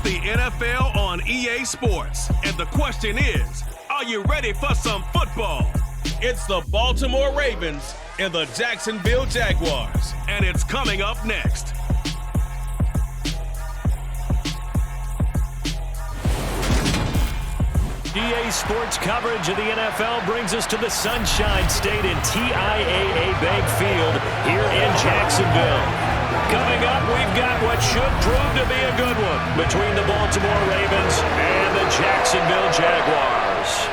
It's the NFL on EA Sports. And the question is, are you ready for some football? It's the Baltimore Ravens and the Jacksonville Jaguars. And it's coming up next. EA Sports coverage of the NFL brings us to the Sunshine State in TIAA Bank Field here in Jacksonville. Coming up, we've got what should prove to be a good one between the Baltimore Ravens and the Jacksonville Jaguars.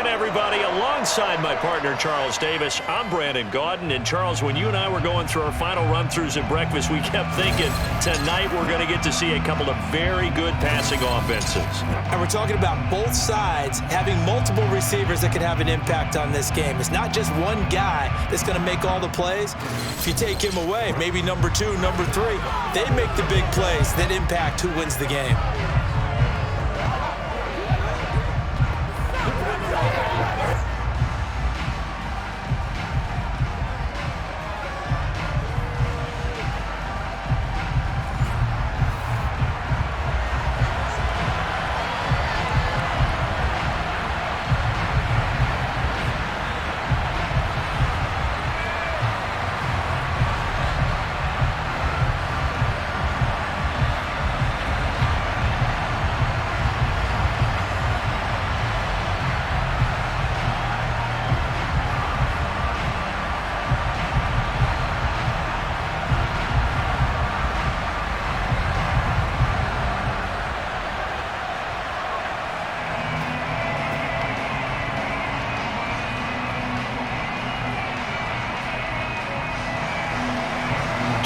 Everybody, alongside my partner Charles Davis, I'm Brandon Gaudin. And Charles, when you and I were going through our final run-throughs at breakfast, we kept thinking tonight we're going to get to see a couple of very good passing offenses. And we're talking about both sides having multiple receivers that can have an impact on this game. It's not just one guy that's going to make all the plays. If you take him away, maybe number 2, number 3, they make the big plays that impact who wins the game.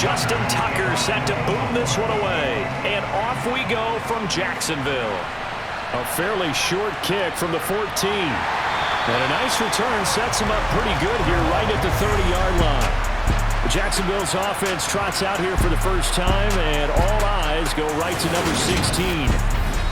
Justin Tucker set to boom this one away. And off we go from Jacksonville. A fairly short kick from the 14. And a nice return sets him up pretty good here right at the 30-yard line. Jacksonville's offense trots out here for the first time, and all eyes go right to number 16.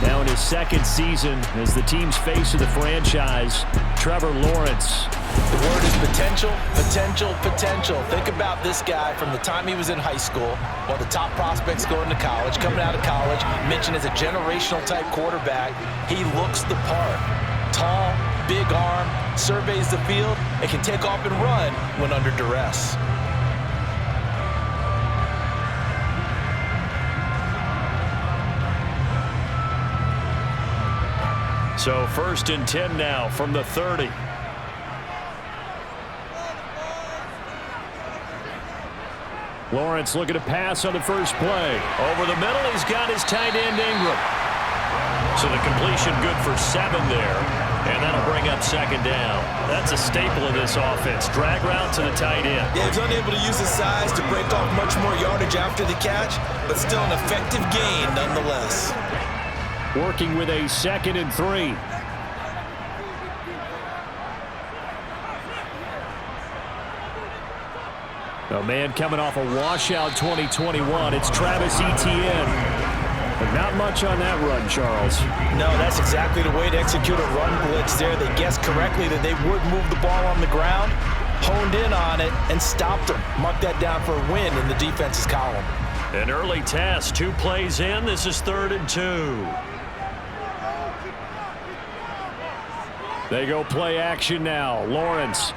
Now in his second season as the team's face of the franchise, Trevor Lawrence. The word is potential, potential, potential. Think about this guy from the time he was in high school, one of the top prospects going to college, coming out of college, mentioned as a generational type quarterback. He looks the part. Tall, big arm, surveys the field, and can take off and run when under duress. So 1st and 10 now from the 30. Lawrence looking to pass on the first play. Over the middle, he's got his tight end Ingram. So the completion good for 7 there. And that'll bring up 2nd down. That's a staple of this offense. Drag route to the tight end. Yeah, he's unable to use his size to break off much more yardage after the catch, but still an effective gain nonetheless. Working with a 2nd and 3. A man coming off a washout 2021. It's Travis Etienne. But not much on that run, Charles. No, that's exactly the way to execute a run blitz there. They guessed correctly that they would move the ball on the ground, honed in on it, and stopped them. Mark that down for a win in the defense's column. An early test. 2 plays in. This is 3rd and 2. They go play action now. Lawrence.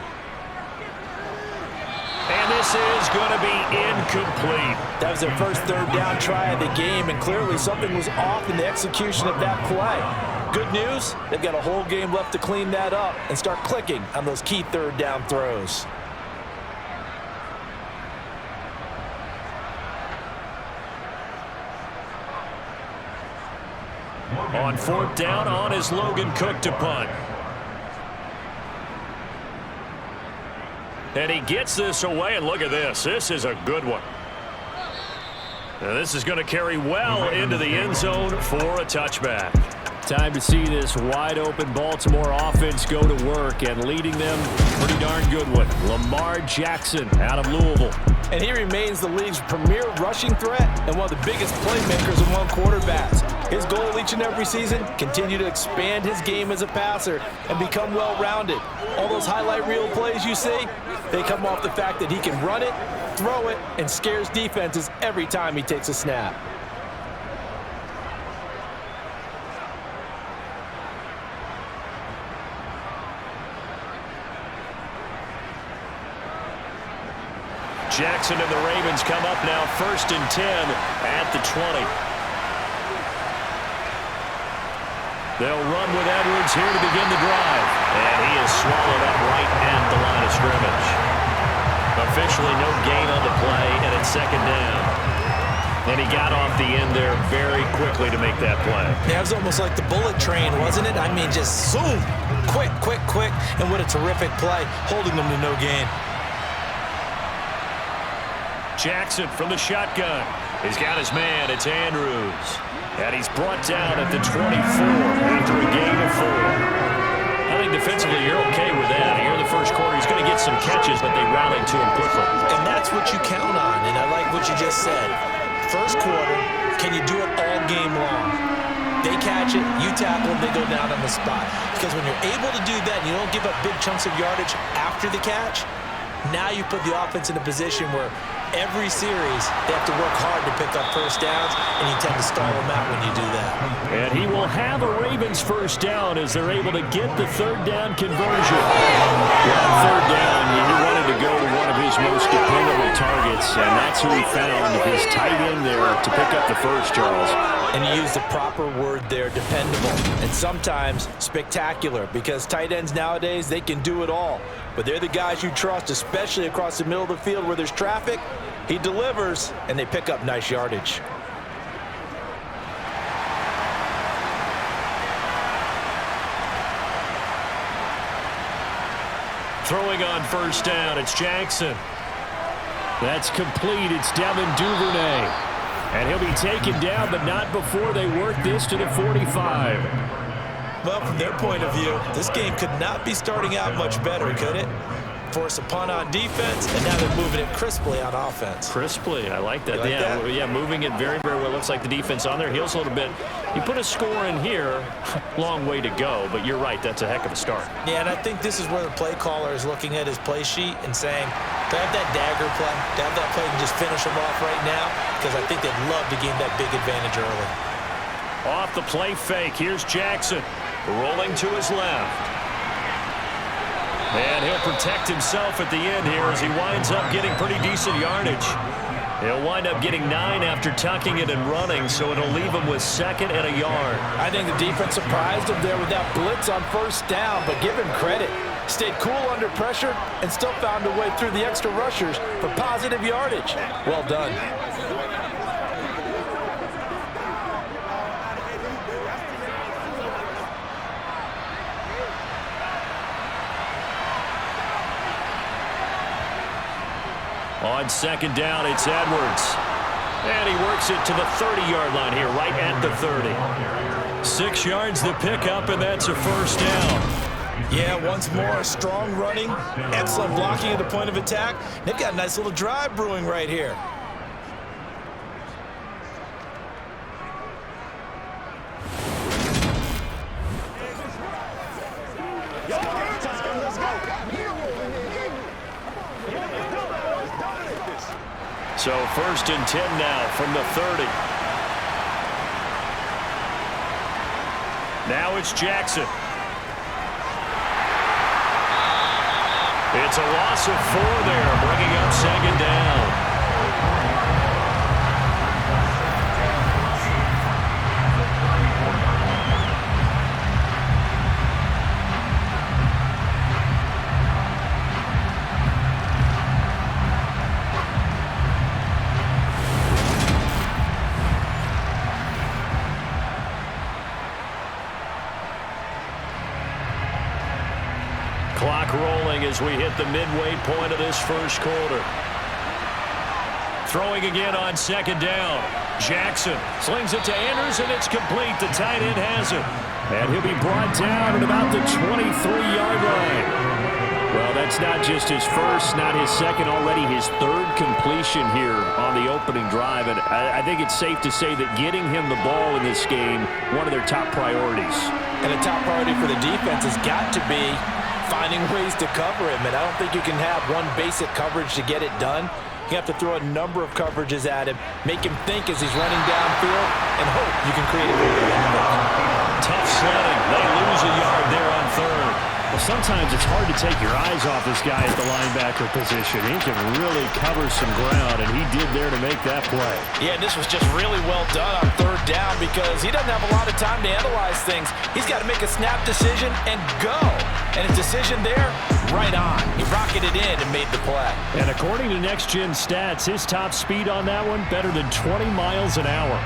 And this is going to be incomplete. That was their first 3rd down try of the game, and clearly something was off in the execution of that play. Good news, they've got a whole game left to clean that up and start clicking on those key 3rd down throws. On 4th down, on is Logan Cook to punt. And he gets this away, and look at this. This is a good one. Now this is going to carry well into the end zone for a touchback. Time to see this wide-open Baltimore offense go to work, and leading them, pretty darn good one, Lamar Jackson out of Louisville. And he remains the league's premier rushing threat and one of the biggest playmakers among quarterbacks. His goal each and every season, continue to expand his game as a passer and become well-rounded. All those highlight reel plays you see, they come off the fact that he can run it, throw it, and scares defenses every time he takes a snap. Jackson and the Ravens come up now 1st and 10 at the 20. They'll run with Edwards here to begin the drive. And he is swallowed up right at the line of scrimmage. Officially no gain on the play, and it's 2nd down. And he got off the end there very quickly to make that play. Yeah, it was almost like the bullet train, wasn't it? I mean, just zoom. Quick, quick, quick. And what a terrific play, holding them to no gain. Jackson from the shotgun. He's got his man. It's Andrews. And he's brought down at the 24 after a gain of 4. I think defensively you're okay with that. Here in the first quarter, he's going to get some catches, but they rallied to him quickly. And that's what you count on, and I like what you just said. First quarter, can you do it all game long? They catch it, you tackle them, they go down on the spot. Because when you're able to do that and you don't give up big chunks of yardage after the catch, now you put the offense in a position where every series they have to work hard to pick up first downs, and you tend to stall them out when you do that. And he will have a Ravens first down as they're able to get the 3rd down conversion. On 3rd down, he wanted to go to one of his most dependable targets, and that's who he found, his tight end there to pick up the first, Charles. And you use the proper word there, dependable, and sometimes spectacular, because tight ends nowadays, they can do it all. But they're the guys you trust, especially across the middle of the field where there's traffic. He delivers, and they pick up nice yardage. Throwing on 1st down, it's Jackson. That's complete. It's Devin Duvernay. And he'll be taken down, but not before they work this to the 45. Well, from their point of view, this game could not be starting out much better, could it? Force a punt on defense, and now they're moving it crisply on offense. Crisply, I like that. Like that? Yeah, moving it very, very well. Looks like the defense on their heels a little bit. You put a score in here, long way to go, but you're right, that's a heck of a start. Yeah, and I think this is where the play caller is looking at his play sheet and saying, to have that dagger play, to have that play and just finish them off right now, because I think they'd love to gain that big advantage early. Off the play fake, here's Jackson, rolling to his left. And he'll protect himself at the end here as he winds up getting pretty decent yardage. He'll wind up getting 9 after tucking it and running, so it'll leave him with 2nd and a yard. I think the defense surprised him there with that blitz on 1st down, but give him credit. Stayed cool under pressure and still found a way through the extra rushers for positive yardage. Well done. On 2nd down, it's Edwards. And he works it to the 30-yard line here, right at the 30. 6 yards the pickup, and that's a 1st down. Yeah, once more, strong running, excellent blocking at the point of attack. They've got a nice little drive brewing right here. So 1st and 10 now from the 30. Now it's Jackson. It's a loss of 4 there, bringing up 2nd down. Clock rolling as we hit the midway point of this first quarter. Throwing again on second down. Jackson slings it to Andrews, and it's complete. The tight end has it. And he'll be brought down at about the 23-yard line. Well, that's not just his first, not his second, already his third completion here on the opening drive. And I think it's safe to say that getting him the ball in this game, one of their top priorities. And a top priority for the defense has got to be finding ways to cover him. And I don't think you can have one basic coverage to get it done. You have to throw a number of coverages at him, make him think as he's running downfield, and hope you can create a little bit of havoc. Tough sledding. They lose a yard there on third. Well, sometimes it's hard to take your eyes off this guy at the linebacker position. He can really cover some ground, and he did there to make that play. Yeah, and this was just really well done on third down because he doesn't have a lot of time to analyze things. He's got to make a snap decision and go. And his decision there, right on. He rocketed in and made the play. And according to Next Gen Stats, his top speed on that one, better than 20 miles an hour.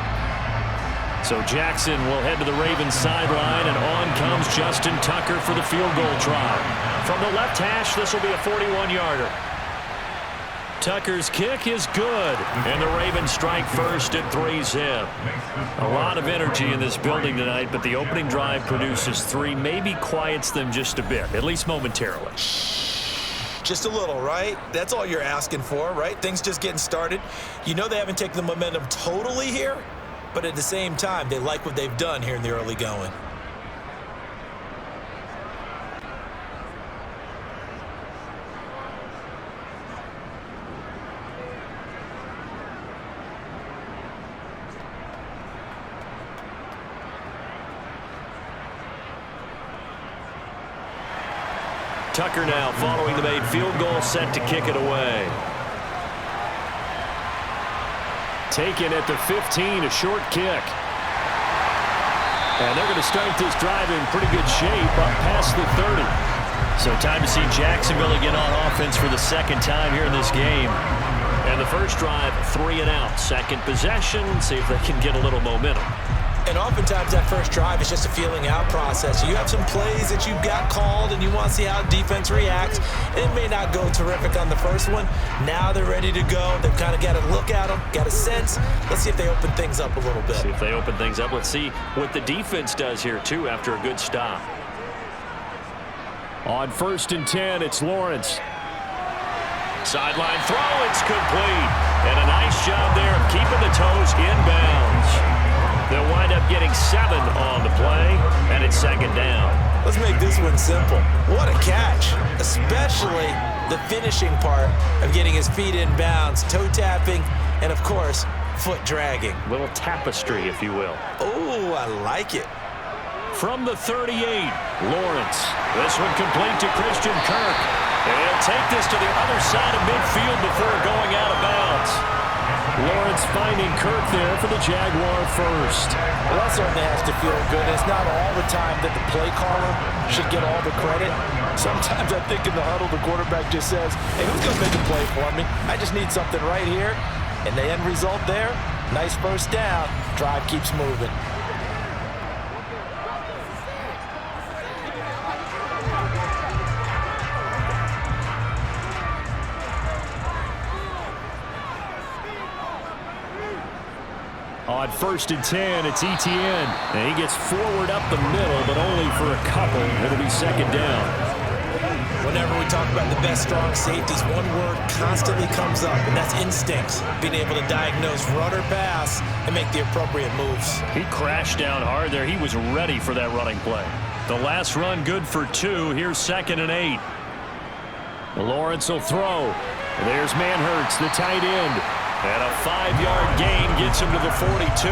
So Jackson will head to the Ravens sideline, and on comes Justin Tucker for the field goal try. From the left hash, this will be a 41-yarder. Tucker's kick is good, and the Ravens strike first and 3's him. A lot of energy in this building tonight, but the opening drive produces 3, maybe quiets them just a bit, at least momentarily. Just a little, right? That's all you're asking for, right? Things just getting started. You know they haven't taken the momentum totally here, but at the same time, they like what they've done here in the early going. Tucker now following the made field goal, set to kick it away. Taken at the 15, a short kick. And they're going to start this drive in pretty good shape up past the 30. So time to see Jacksonville again on offense for the second time here in this game. And the first drive, 3 and out. Second possession, see if they can get a little momentum. And oftentimes that first drive is just a feeling out process. You have some plays that you've got called and you want to see how defense reacts. It may not go terrific on the first one. Now they're ready to go. They've kind of got to look at them, got a sense. Let's see if they open things up a little bit. See if they open things up. Let's see what the defense does here, too, after a good stop. On 1st and 10, it's Lawrence. Sideline throw, it's complete. And a nice job there of keeping the toes inbounds. They'll wind up getting 7 on the play, and it's second down. Let's make this one simple. What a catch, especially the finishing part of getting his feet in bounds, toe tapping, and, of course, foot dragging. Little tapestry, if you will. Oh, I like it. From the 38, Lawrence. This one complete to Christian Kirk. And he'll take this to the other side of midfield before going out of bounds. Lawrence finding Kirk there for the Jaguar first. Well, that certainly has to feel good. It's not all the time that the play caller should get all the credit. Sometimes I think in the huddle, the quarterback just says, hey, who's going to make a play for me? I just need something right here. And the end result there, nice first down. Drive keeps moving. On 1st and 10, it's Etienne. And he gets forward up the middle, but only for a couple. It'll be second down. Whenever we talk about the best strong safeties, one word constantly comes up, and that's instincts. Being able to diagnose run or pass and make the appropriate moves. He crashed down hard there. He was ready for that running play. The last run good for 2. Here's 2nd and 8. Lawrence will throw. There's Manhurts, the tight end. And a 5-yard gain gets him to the 42.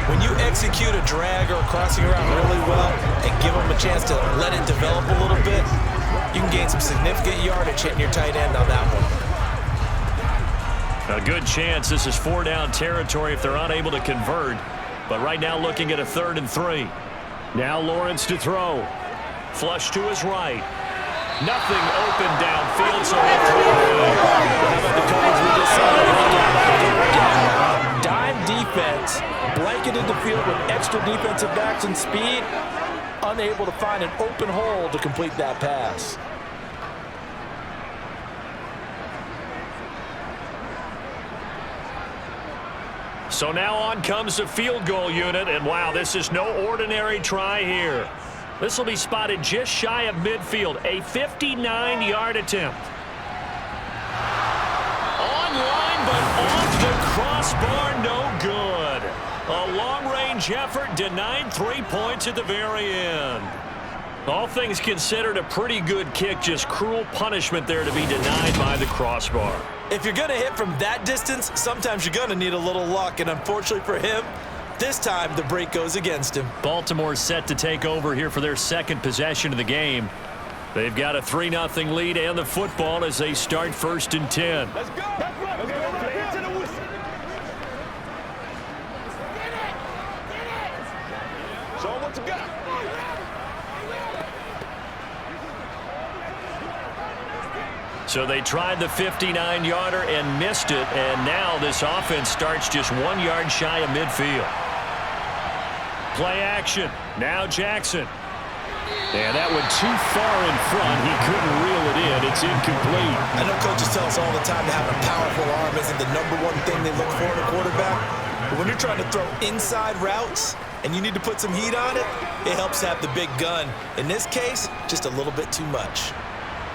When you execute a drag or a crossing route really well and give them a chance to let it develop a little bit, you can gain some significant yardage hitting your tight end on that one. A good chance this is 4-down territory if they're unable to convert. But right now looking at a 3rd and 3. Now Lawrence to throw. Flush to his right. Nothing open downfield, so he'll throw away. How about the coverage we just saw? Dime defense, blanketed the field with extra defensive backs and speed, unable to find an open hole to complete that pass. So now on comes the field goal unit, and wow, this is no ordinary try here. This will be spotted just shy of midfield, a 59-yard attempt. Online, but off the crossbar, no good. A long-range effort denied 3 points at the very end. All things considered, a pretty good kick, just cruel punishment there to be denied by the crossbar. If you're going to hit from that distance, sometimes you're going to need a little luck, and unfortunately for him, this time the break goes against him. Baltimore set to take over here for their second possession of the game. They've got a 3-0 lead and the football as they start 1st and 10. Let's go. Let's go. Into the whistle. Show him what you got. So they tried the 59-yarder and missed it, and now this offense starts just 1 yard shy of midfield. Play action. Now Jackson. And that went too far in front. He couldn't reel it in. It's incomplete. I know coaches tell us all the time that having a powerful arm isn't the #1 thing they look for in a quarterback. But when you're trying to throw inside routes and you need to put some heat on it, it helps to have the big gun. In this case, just a little bit too much.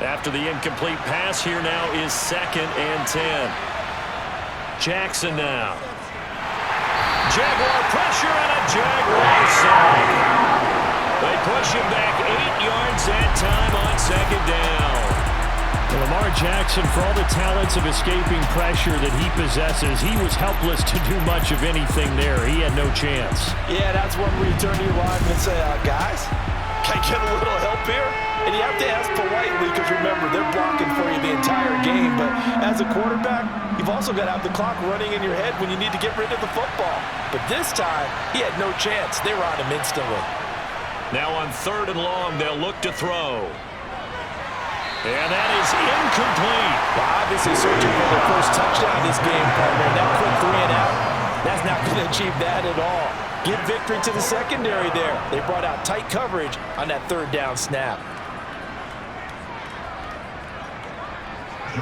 After the incomplete pass, here now is 2nd and 10. Jackson now. Jaguar pressure and a Jaguar sack. They push him back 8 yards that time on 2nd down. Lamar Jackson, for all the talents of escaping pressure that he possesses, he was helpless to do much of anything there. He had no chance. Yeah, that's one where you turn to your lineman and say, guys, can I get a little help here? And you have to ask politely because, remember, they're blocking for you the entire game. But as a quarterback, you've also got to have the clock running in your head when you need to get rid of the football. But this time, he had no chance. They were on him instantly. Now on 3rd and long, they'll look to throw. And that is incomplete. Well, obviously searching for their first touchdown this game, partner. That quick 3 and out, that's not going to achieve that at all. Give victory to the secondary there. They brought out tight coverage on that 3rd down snap.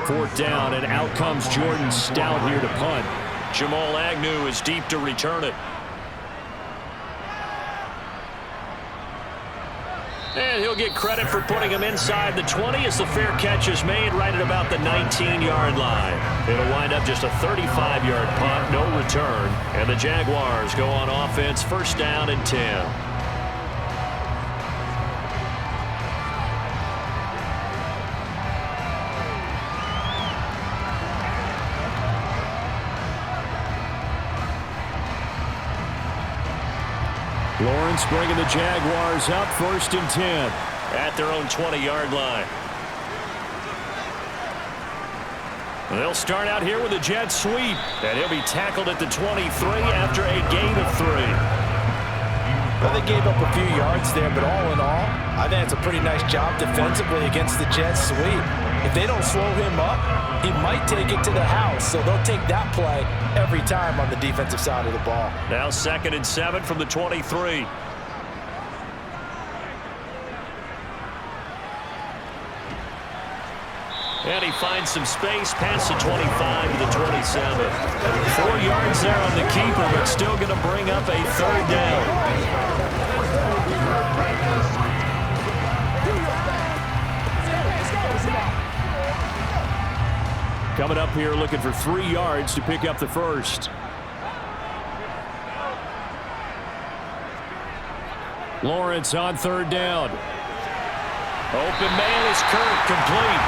4th down, and out comes Jordan Stout here to punt. Jamal Agnew is deep to return it. And he'll get credit for putting him inside the 20 as the fair catch is made right at about the 19-yard line. It'll wind up just a 35-yard punt, no return. And the Jaguars go on offense, 1st down and 10. Lawrence bringing the Jaguars up 1st and 10 at their own 20-yard line. They'll start out here with a jet sweep, and he'll be tackled at the 23 after a gain of 3. Well, they gave up a few yards there, but all in all, I think it's a pretty nice job defensively against the jet sweep. If they don't slow him up, he might take it to the house, so they'll take that play every time on the defensive side of the ball. Now 2nd and 7 from the 23. And he finds some space past the 25 to the 27. 4 yards there on the keeper, but still going to bring up a 3rd down. Coming up here looking for 3 yards to pick up the first. Lawrence on 3rd down. Open man is Kirk, complete.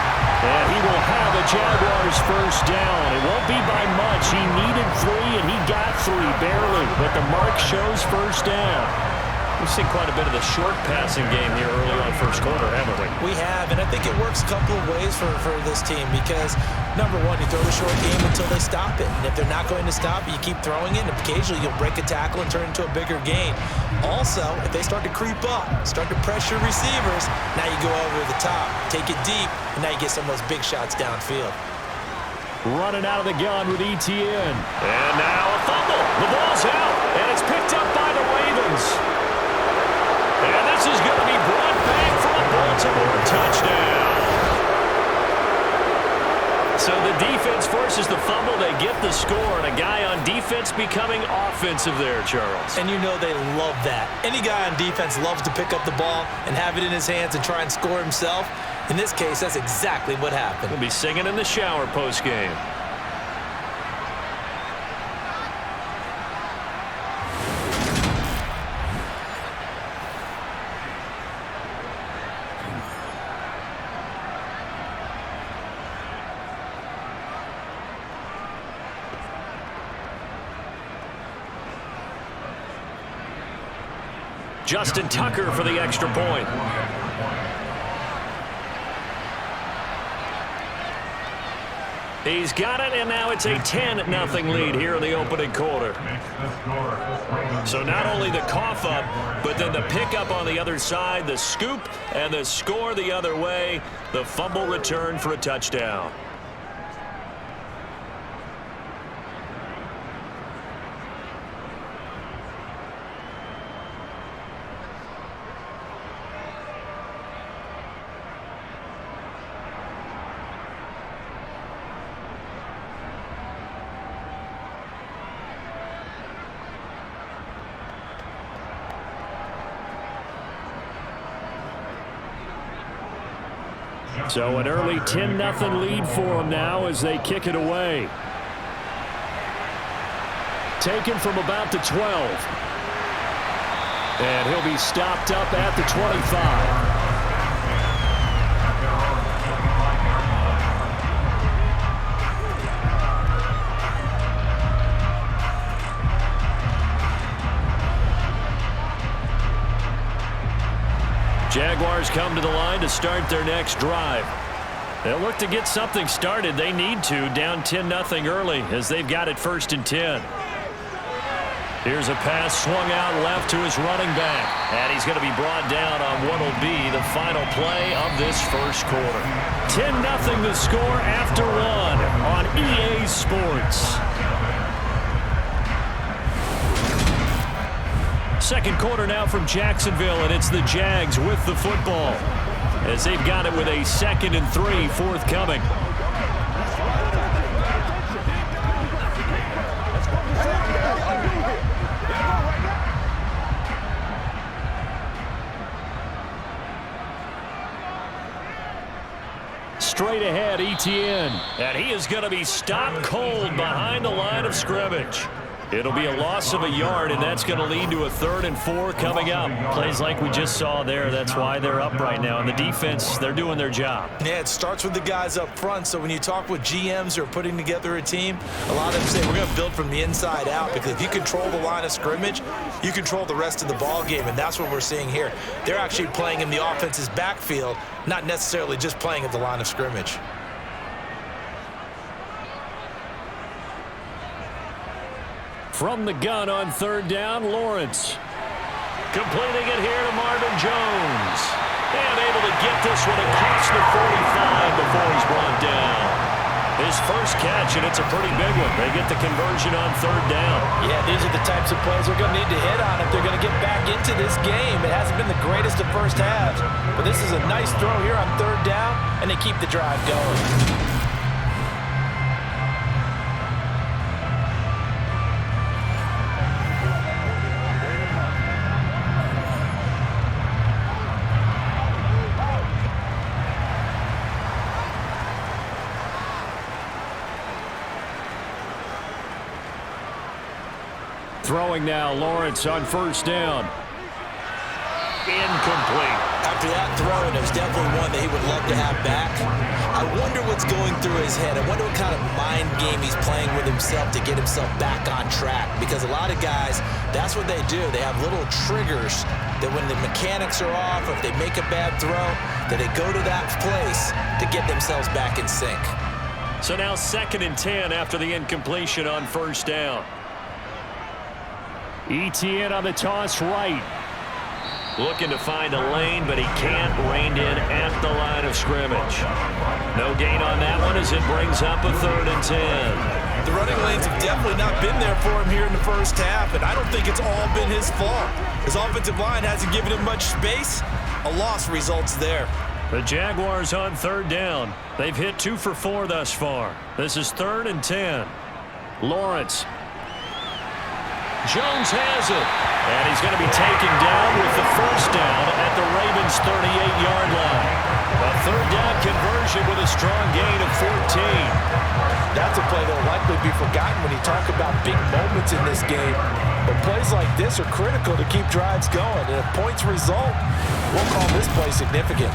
And he will have a Jaguars 1st down. It won't be by much. He needed 3, and he got 3, barely. But the mark shows 1st down. We've seen quite a bit of the short passing game here early on 1st quarter, haven't we? We have, and I think it works a couple of ways for this team because, number one, you throw the short game until they stop it. And if they're not going to stop it, you keep throwing it, and occasionally you'll break a tackle and turn it into a bigger gain. Also, if they start to creep up, start to pressure receivers, now you go over the top, take it deep, and now you get some of those big shots downfield. Running out of the gun with ETN. And now a fumble. The ball's out, and it's picked up by the Ravens. And this is going to be brought back for a Baltimore touchdown. So the defense forces forces the fumble. They get the score, and a guy on defense becoming offensive there, Charles. And you know they love that. Any guy on defense loves to pick up the ball and have it in his hands and try and score himself. In this case, that's exactly what happened. He'll be singing in the shower post-game. Justin Tucker for the extra point. He's got it, and now it's a 10-0 lead here in the opening quarter. So not only the cough up, but then the pickup on the other side, the scoop, and the score the other way, the fumble return for a touchdown. So an early 10-0 lead for them now as they kick it away. Taken from about the 12. And he'll be stopped up at the 25. Jaguars come to the line to start their next drive. They'll look to get something started. They need to, down 10-0 early as they've got it 1st and 10. Here's a pass swung out left to his running back. And he's going to be brought down on what will be the final play of this first quarter. 10-0 the score after one on EA Sports. Second quarter now from Jacksonville, and it's the Jags with the football as they've got it with a 2nd and 3 forthcoming. Straight ahead, Etienne, and he is going to be stopped cold behind the line of scrimmage. It'll be a loss of a yard, and that's going to lead to a 3rd and 4 coming up. Plays like we just saw there. That's why they're up right now. And the defense, they're doing their job. Yeah, it starts with the guys up front. So when you talk with GMs who are putting together a team, a lot of them say we're going to build from the inside out, because if you control the line of scrimmage, you control the rest of the ball game, and that's what we're seeing here. They're actually playing in the offense's backfield, not necessarily just playing at the line of scrimmage. From the gun on 3rd down, Lawrence. Completing it here to Marvin Jones. And able to get this one across the 45 before he's brought down. His first catch, and it's a pretty big one. They get the conversion on 3rd down. Yeah, these are the types of plays they're going to need to hit on if they're going to get back into this game. It hasn't been the greatest of first halves, but this is a nice throw here on 3rd down, and they keep the drive going. Throwing now, Lawrence on 1st down. Incomplete. After that throw, and it was definitely one that he would love to have back. I wonder what's going through his head. I wonder what kind of mind game he's playing with himself to get himself back on track. Because a lot of guys, that's what they do. They have little triggers that when the mechanics are off, or if they make a bad throw, that they go to that place to get themselves back in sync. So now 2nd and 10 after the incompletion on 1st down. Etienne on the toss right. Looking to find a lane, but he can't. Reined in at the line of scrimmage. No gain on that one as it brings up a 3rd and 10. The running lanes have definitely not been there for him here in the first half, and I don't think it's all been his fault. His offensive line hasn't given him much space. A loss results there. The Jaguars on third down. They've hit 2 for 4 thus far. This is 3rd and 10. Lawrence. Jones has it. And he's going to be taken down with the first down at the Ravens' 38-yard line. A third down conversion with a strong gain of 14. That's a play that will likely be forgotten when you talk about big moments in this game. But plays like this are critical to keep drives going. And if points result, we'll call this play significant.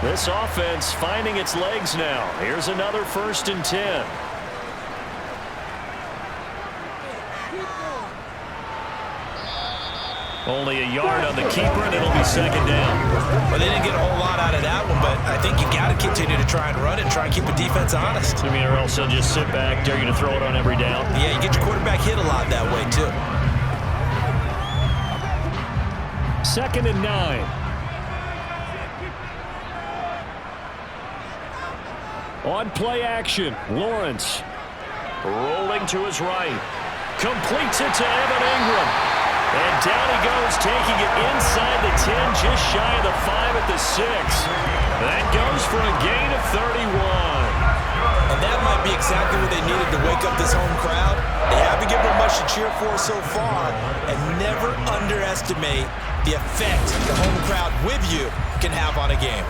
This offense finding its legs now. Here's another 1st and 10. Only a yard on the keeper, and it'll be 2nd down. Well, they didn't get a whole lot out of that one, but I think you got to continue to try and run it, try and keep the defense honest. I mean, or else they'll just sit back, dare you to throw it on every down. Yeah, you get your quarterback hit a lot that way, too. 2nd and 9. On play action, Lawrence. Rolling to his right. Completes it to Evan Ingram. And down he goes, taking it inside the 10, just shy of the 5 at the 6. That goes for a gain of 31. And that might be exactly what they needed to wake up this home crowd. They haven't given them much to cheer for so far. And never underestimate the effect the home crowd with you can have on a game.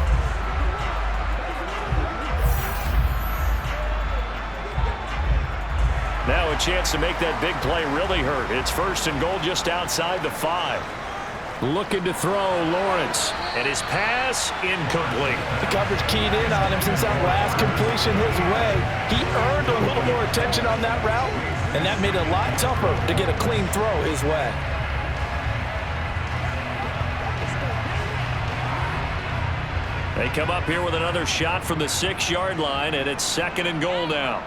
Now a chance to make that big play really hurt. It's 1st and goal just outside the 5. Looking to throw, Lawrence. And his pass, incomplete. The coverage keyed in on him since that last completion his way. He earned a little more attention on that route, and that made it a lot tougher to get a clean throw his way. They come up here with another shot from the 6-yard line, and it's 2nd and goal now.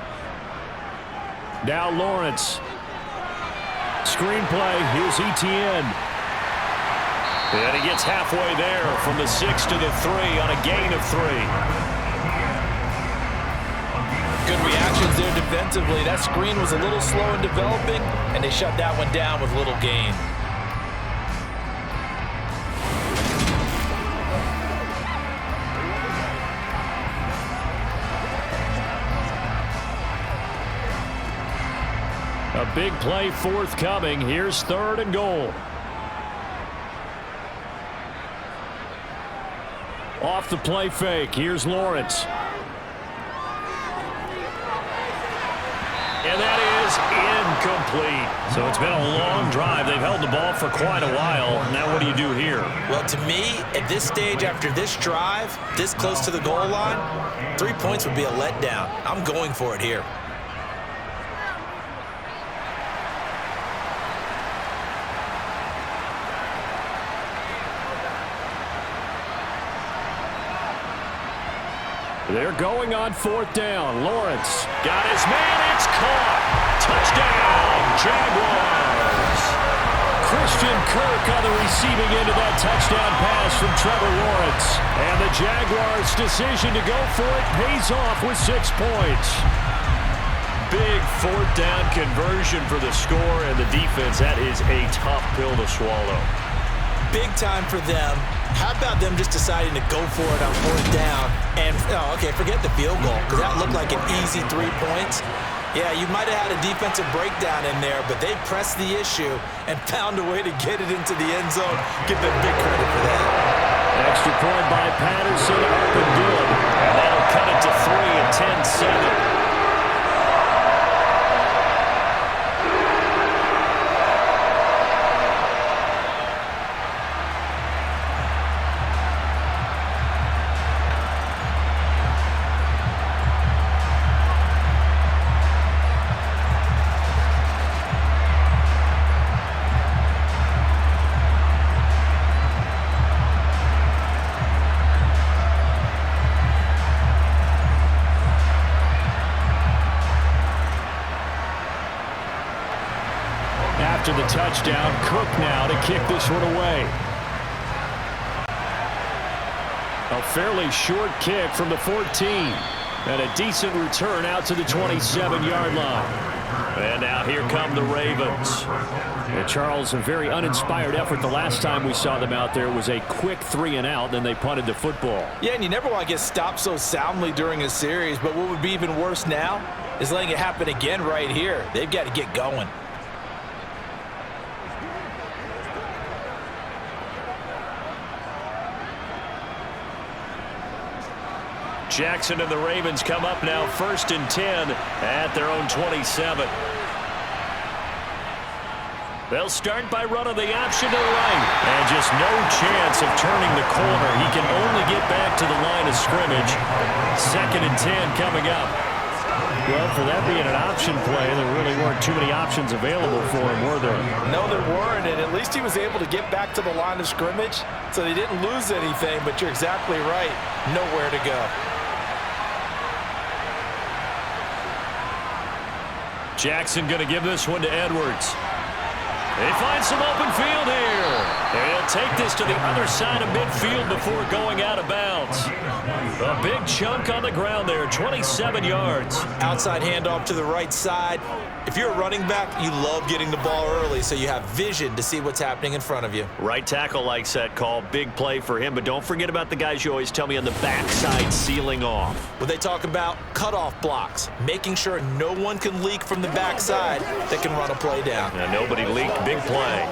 Now Lawrence. Screenplay. Here's Etienne. And he gets halfway there from the 6 to the 3 on a gain of 3. Good reactions there defensively. That screen was a little slow in developing, and they shut that one down with little gain. A big play forthcoming. Here's 3rd and goal. Off the play fake. Here's Lawrence. And that is incomplete. So it's been a long drive. They've held the ball for quite a while. Now what do you do here? Well, to me, at this stage after this drive, this close to the goal line, 3 points would be a letdown. I'm going for it here. They're going on 4th down. Lawrence got his man. It's caught. Touchdown, Jaguars. Christian Kirk on the receiving end of that touchdown pass from Trevor Lawrence. And the Jaguars' decision to go for it pays off with 6 points. Big 4th down conversion for the score, and the defense, that is a tough pill to swallow. Big time for them. How about them just deciding to go for it on 4th down? And, forget the field goal, because that looked like an easy 3 points. Yeah, you might have had a defensive breakdown in there, but they pressed the issue and found a way to get it into the end zone. Give them big credit for that. Extra point by Patterson, up and good. And that'll cut it to 3 at 10-7. After the touchdown, Cook now to kick this one away. A fairly short kick from the 14. And a decent return out to the 27-yard line. And now here come the Ravens. And Charles, a very uninspired effort. The last time we saw them out there was a quick 3-and-out, then they punted the football. Yeah, and you never want to get stopped so soundly during a series, but what would be even worse now is letting it happen again right here. They've got to get going. Jackson and the Ravens come up now 1st and 10 at their own 27. They'll start by running the option to the right. And just no chance of turning the corner. He can only get back to the line of scrimmage. 2nd and 10 coming up. Well, for that being an option play, there really weren't too many options available for him, were there? No, there weren't, and at least he was able to get back to the line of scrimmage, so they didn't lose anything, but you're exactly right. Nowhere to go. Jackson going to give this one to Edwards. They find some open field here. They'll take this to the other side of midfield before going out of bounds. A big chunk on the ground there, 27 yards. Outside handoff to the right side. If you're a running back, you love getting the ball early so you have vision to see what's happening in front of you. Right tackle likes that call. Big play for him, but don't forget about the guys you always tell me on the backside sealing off. When they talk about cutoff blocks, making sure no one can leak from the backside that can run a play down. Now, nobody leaked. Big play.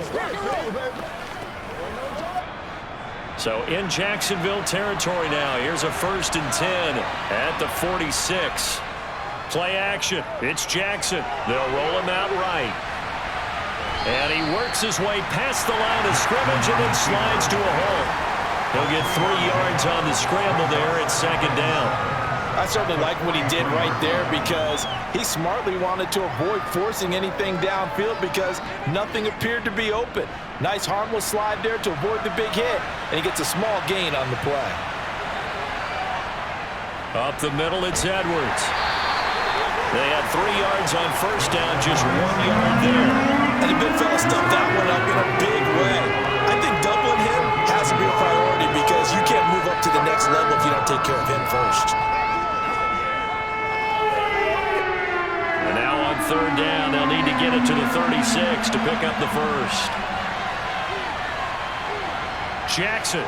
So in Jacksonville territory now. Here's a 1st and 10 at the 46. Play action. It's Jackson. They'll roll him out right. And he works his way past the line of scrimmage and then slides to a hole. He'll get 3 yards on the scramble there at 2nd down. I certainly like what he did right there because he smartly wanted to avoid forcing anything downfield because nothing appeared to be open. Nice harmless slide there to avoid the big hit, and he gets a small gain on the play. Up the middle, it's Edwards. They had 3 yards on 1st down, just 1 yard there. And the big fella stuffed that one up in a big way. I think doubling him has to be a priority because you can't move up to the next level if you don't take care of him first. And now on 3rd down, they'll need to get it to the 36 to pick up the 1st. Jackson.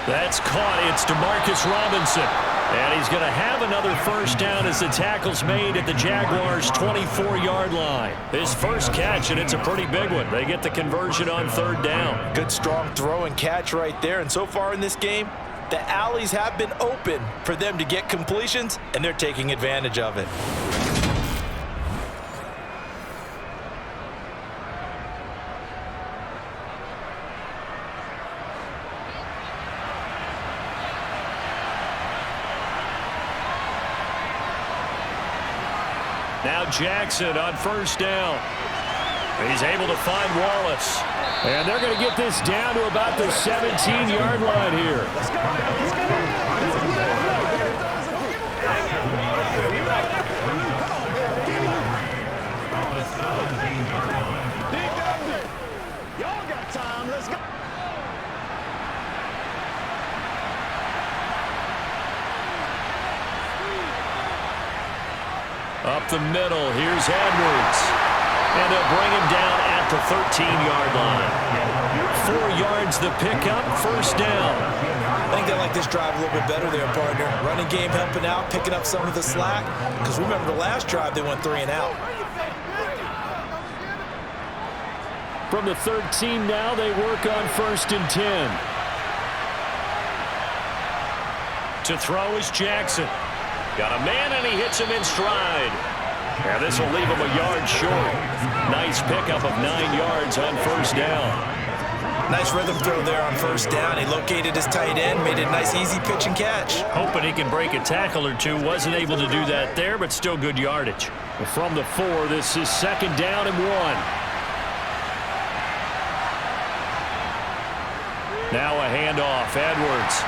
That's caught. It's DeMarcus Robinson. And he's going to have another 1st down as the tackle's made at the Jaguars' 24-yard line. His first catch, and it's a pretty big one. They get the conversion on 3rd down. Good, strong throw and catch right there. And so far in this game, the alleys have been open for them to get completions, and they're taking advantage of it. Now Jackson on 1st down. He's able to find Wallace. And they're going to get this down to about the 17-yard line here. Y'all got time. Let's go. Up the middle, here's Edwards. And they'll bring him down at the 13-yard line. 4 yards the pickup, 1st down. I think they like this drive a little bit better there, partner. Running game helping out, picking up some of the slack. Because remember the last drive, they went 3 and out. From the 13 now, they work on 1st and 10. To throw is Jackson. Got a man, and he hits him in stride. And this will leave him a yard short. Nice pickup of 9 yards on 1st down. Nice rhythm throw there on 1st down. He located his tight end, made it a nice, easy pitch and catch. Hoping he can break a tackle or two. Wasn't able to do that there, but still good yardage. From the 4, this is 2nd down and 1. Now a handoff, Edwards.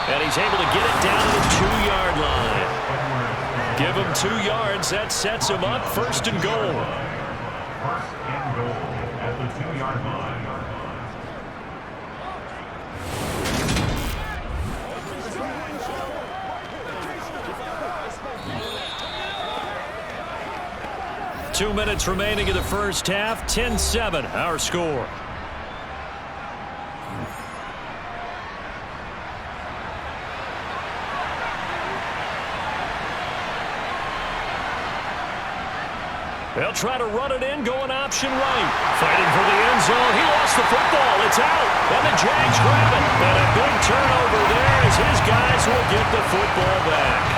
And he's able to get it down to the 2-yard line. Give him 2 yards. That sets him up 1st and goal. 1st and goal at the 2-yard line. 2 minutes remaining in the first half. 10-7, our score. They'll try to run it in, going option right. Fighting for the end zone. He lost the football. It's out. And the Jags grab it. And a big turnover there as his guys will get the football back.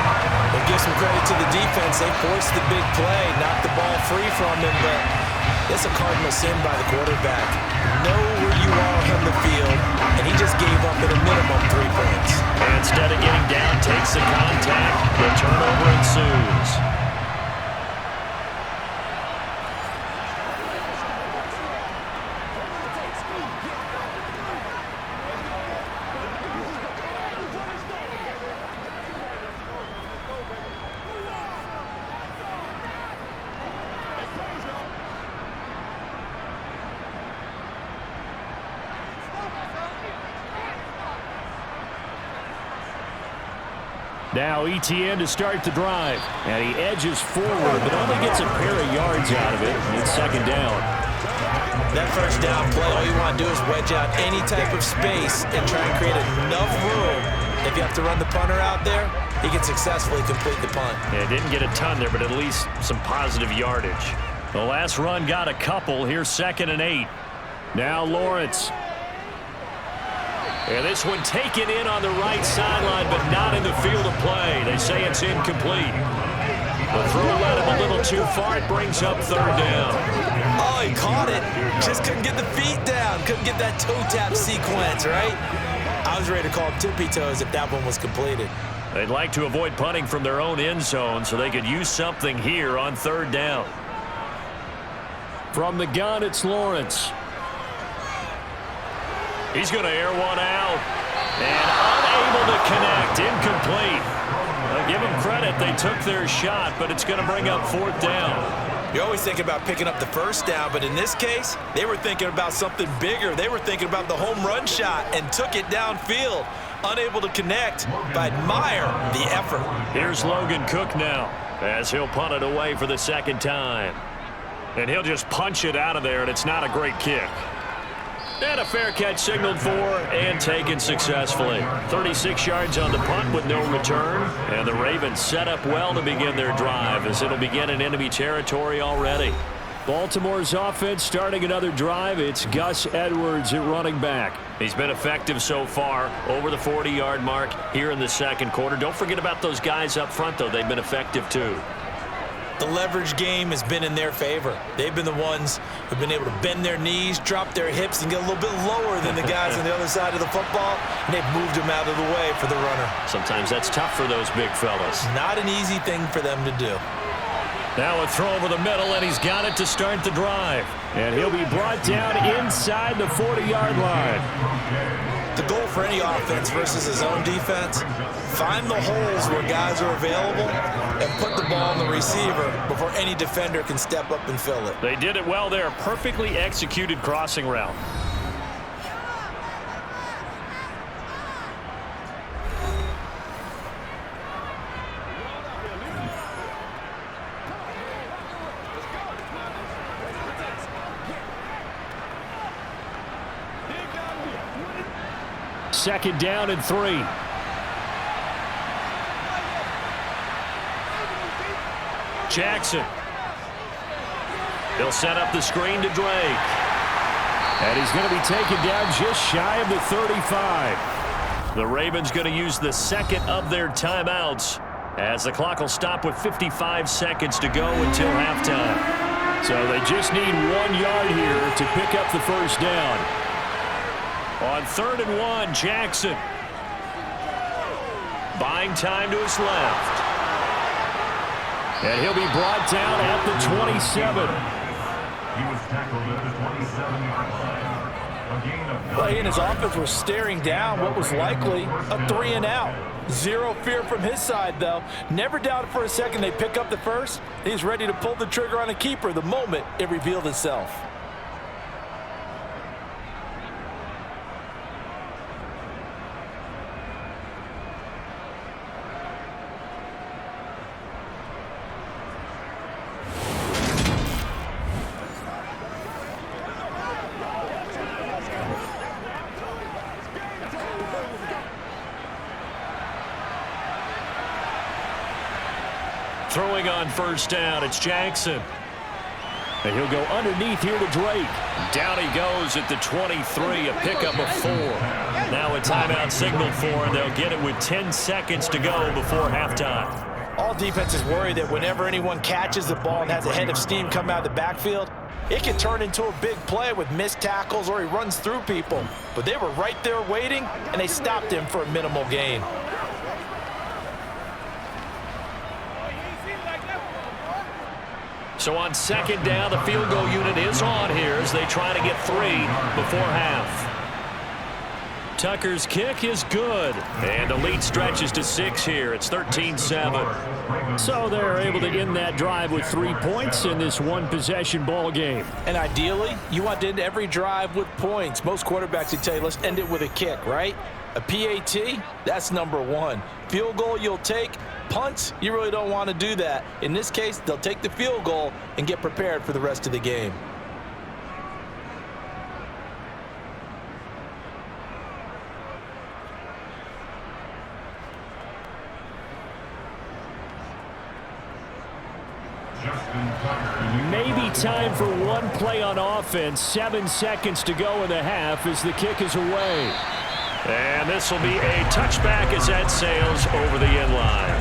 We'll give some credit to the defense. They forced the big play, knocked the ball free from him, but it's a cardinal sin by the quarterback. Know where you are on the field, and he just gave up at a minimum 3 points. And instead of getting down, takes the contact. The turnover ensues. Now ETN to start the drive. And he edges forward, but only gets a pair of yards out of it. It's second down. That first down play, all you want to do is wedge out any type of space and try and create enough room. If you have to run the punter out there, he can successfully complete the punt. Yeah, didn't get a ton there, but at least some positive yardage. The last run got a couple. Here's 2nd and 8. Now Lawrence. And this one taken in on the right sideline, but not in the field of play. They say it's incomplete. The throw led him a little too far. It brings up 3rd down. Oh, he caught it. Just couldn't get the feet down. Couldn't get that toe tap sequence, right? I was ready to call him tippy toes if that one was completed. They'd like to avoid punting from their own end zone so they could use something here on 3rd down. From the gun, it's Lawrence. He's going to air one out. And unable to connect. Incomplete. I'll give them credit. They took their shot, but it's going to bring up 4th down. You always think about picking up the first down, but in this case, they were thinking about something bigger. They were thinking about the home run shot and took it downfield. Unable to connect, but admire the effort. Here's Logan Cook now as he'll punt it away for the 2nd time. And he'll just punch it out of there, and it's not a great kick. And a fair catch signaled for and taken successfully. 36 yards on the punt with no return. And the Ravens set up well to begin their drive as it'll begin in enemy territory already. Baltimore's offense starting another drive. It's Gus Edwards at running back. He's been effective so far, over the 40-yard mark here in the 2nd quarter. Don't forget about those guys up front, though. They've been effective, too. The leverage game has been in their favor. They've been the ones who've been able to bend their knees, drop their hips, and get a little bit lower than the guys on the other side of the football, and they've moved them out of the way for the runner. Sometimes that's tough for those big fellas. Not an easy thing for them to do. Now a throw over the middle, and he's got it to start the drive. And he'll be brought down inside the 40-yard line. The goal for any offense versus his own defense, find the holes where guys are available and put the ball on the receiver before any defender can step up and fill it. They did it well there. Perfectly executed crossing route. Second down and 3. Jackson. He'll set up the screen to Drake. And he's going to be taken down just shy of the 35. The Ravens going to use the 2nd of their timeouts as the clock will stop with 55 seconds to go until halftime. So they just need 1 yard here to pick up the first down. On 3rd and 1, Jackson. Buying time to his left. And he'll be brought down at the 27. He was tackled at the 27-yard line. A gain of 9 Well, he and his offense were staring down what was likely a 3 and out. Zero fear from his side, though. Never doubted for a second they pick up the first. He's ready to pull the trigger on a keeper the moment it revealed itself. Throwing on first down, it's Jackson. And he'll go underneath here to Drake. Down he goes at the 23, a pickup of 4. Now a timeout signaled for, and they'll get it with 10 seconds to go before halftime. All defenses worry that whenever anyone catches the ball and has a head of steam come out of the backfield, it can turn into a big play with missed tackles or he runs through people. But they were right there waiting, and they stopped him for a minimal gain. So on second down, the field goal unit is on here as they try to get 3 before half. Tucker's kick is good. And the lead stretches to 6 here. It's 13-7. So they're able to end that drive with 3 points in this one-possession ball game. And ideally, you want to end every drive with points. Most quarterbacks would tell you, let's end it with a kick, right? A PAT, that's number 1. Field goal you'll take. Punts, you really don't want to do that. In this case, they'll take the field goal and get prepared for the rest of the game. Maybe time for one play on offense. 7 seconds to go in the half as the kick is away. And this will be a touchback as that sails over the end line.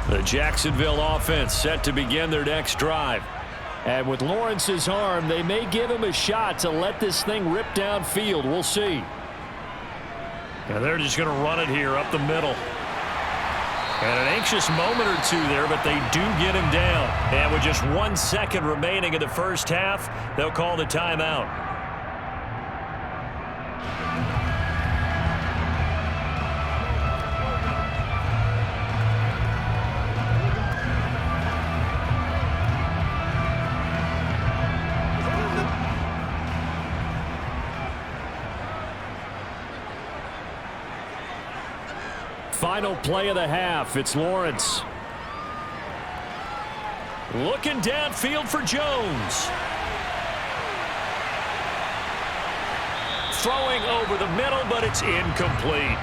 The Jacksonville offense set to begin their next drive. And with Lawrence's arm, they may give him a shot to let this thing rip downfield. We'll see. And they're just going to run it here up the middle. And an anxious moment or two there, but they do get him down. And with just 1 second remaining in the first half, they'll call the timeout. Final play of the half. It's Lawrence. Looking downfield for Jones. Throwing over the middle, but it's incomplete.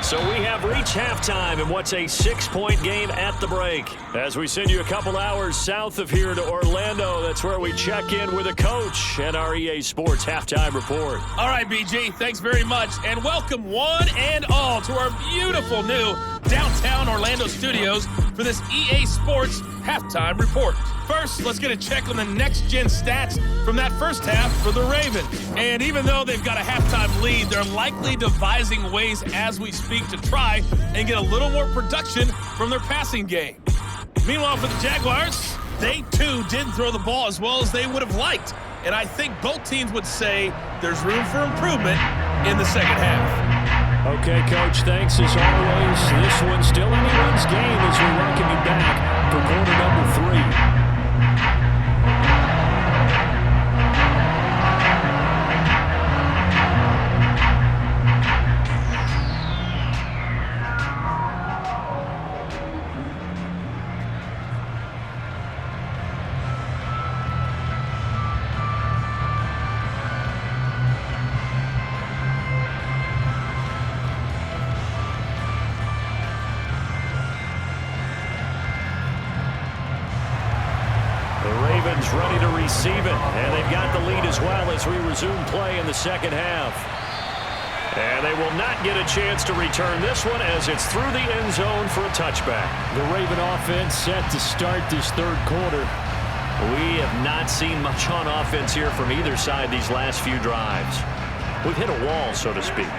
So we have reached halftime in what's a 6-point game at the break. As we send you a couple hours south of here to Orlando, that's where we check in with a coach and our EA Sports halftime report. All right, BG, thanks very much. And welcome one and all to our beautiful new downtown Orlando studios for this EA Sports halftime report. First, let's get a check on the next-gen stats from that first half for the Ravens. And even though they've got a halftime lead, they're likely devising ways as we speak to try and get a little more production from their passing game. Meanwhile, for the Jaguars, they too didn't throw the ball as well as they would have liked. And I think both teams would say there's room for improvement in the second half. Okay, Coach, thanks as always. This one's still anyone's game as we welcome you back for quarter number 3. Ready to receive it, and they've got the lead as well as we resume play in the second half. And they will not get a chance to return this one as it's through the end zone for a touchback. The Raven offense set to start this third quarter. We have not seen much on offense here from either side these last few drives. We've hit a wall, so to speak.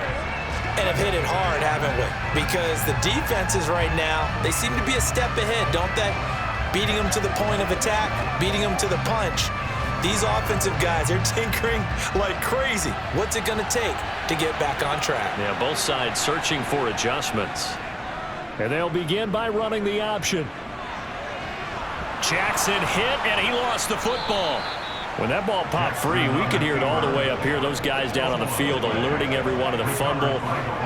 And have hit it hard, haven't we? Because the defenses right now, they seem to be a step ahead, don't they? Beating them to the point of attack, beating them to the punch. These offensive guys, they're tinkering like crazy. What's it going to take to get back on track? Yeah, both sides searching for adjustments. And they'll begin by running the option. Jackson hit, and he lost the football. When that ball popped free, we could hear it all the way up here. Those guys down on the field alerting everyone of the fumble.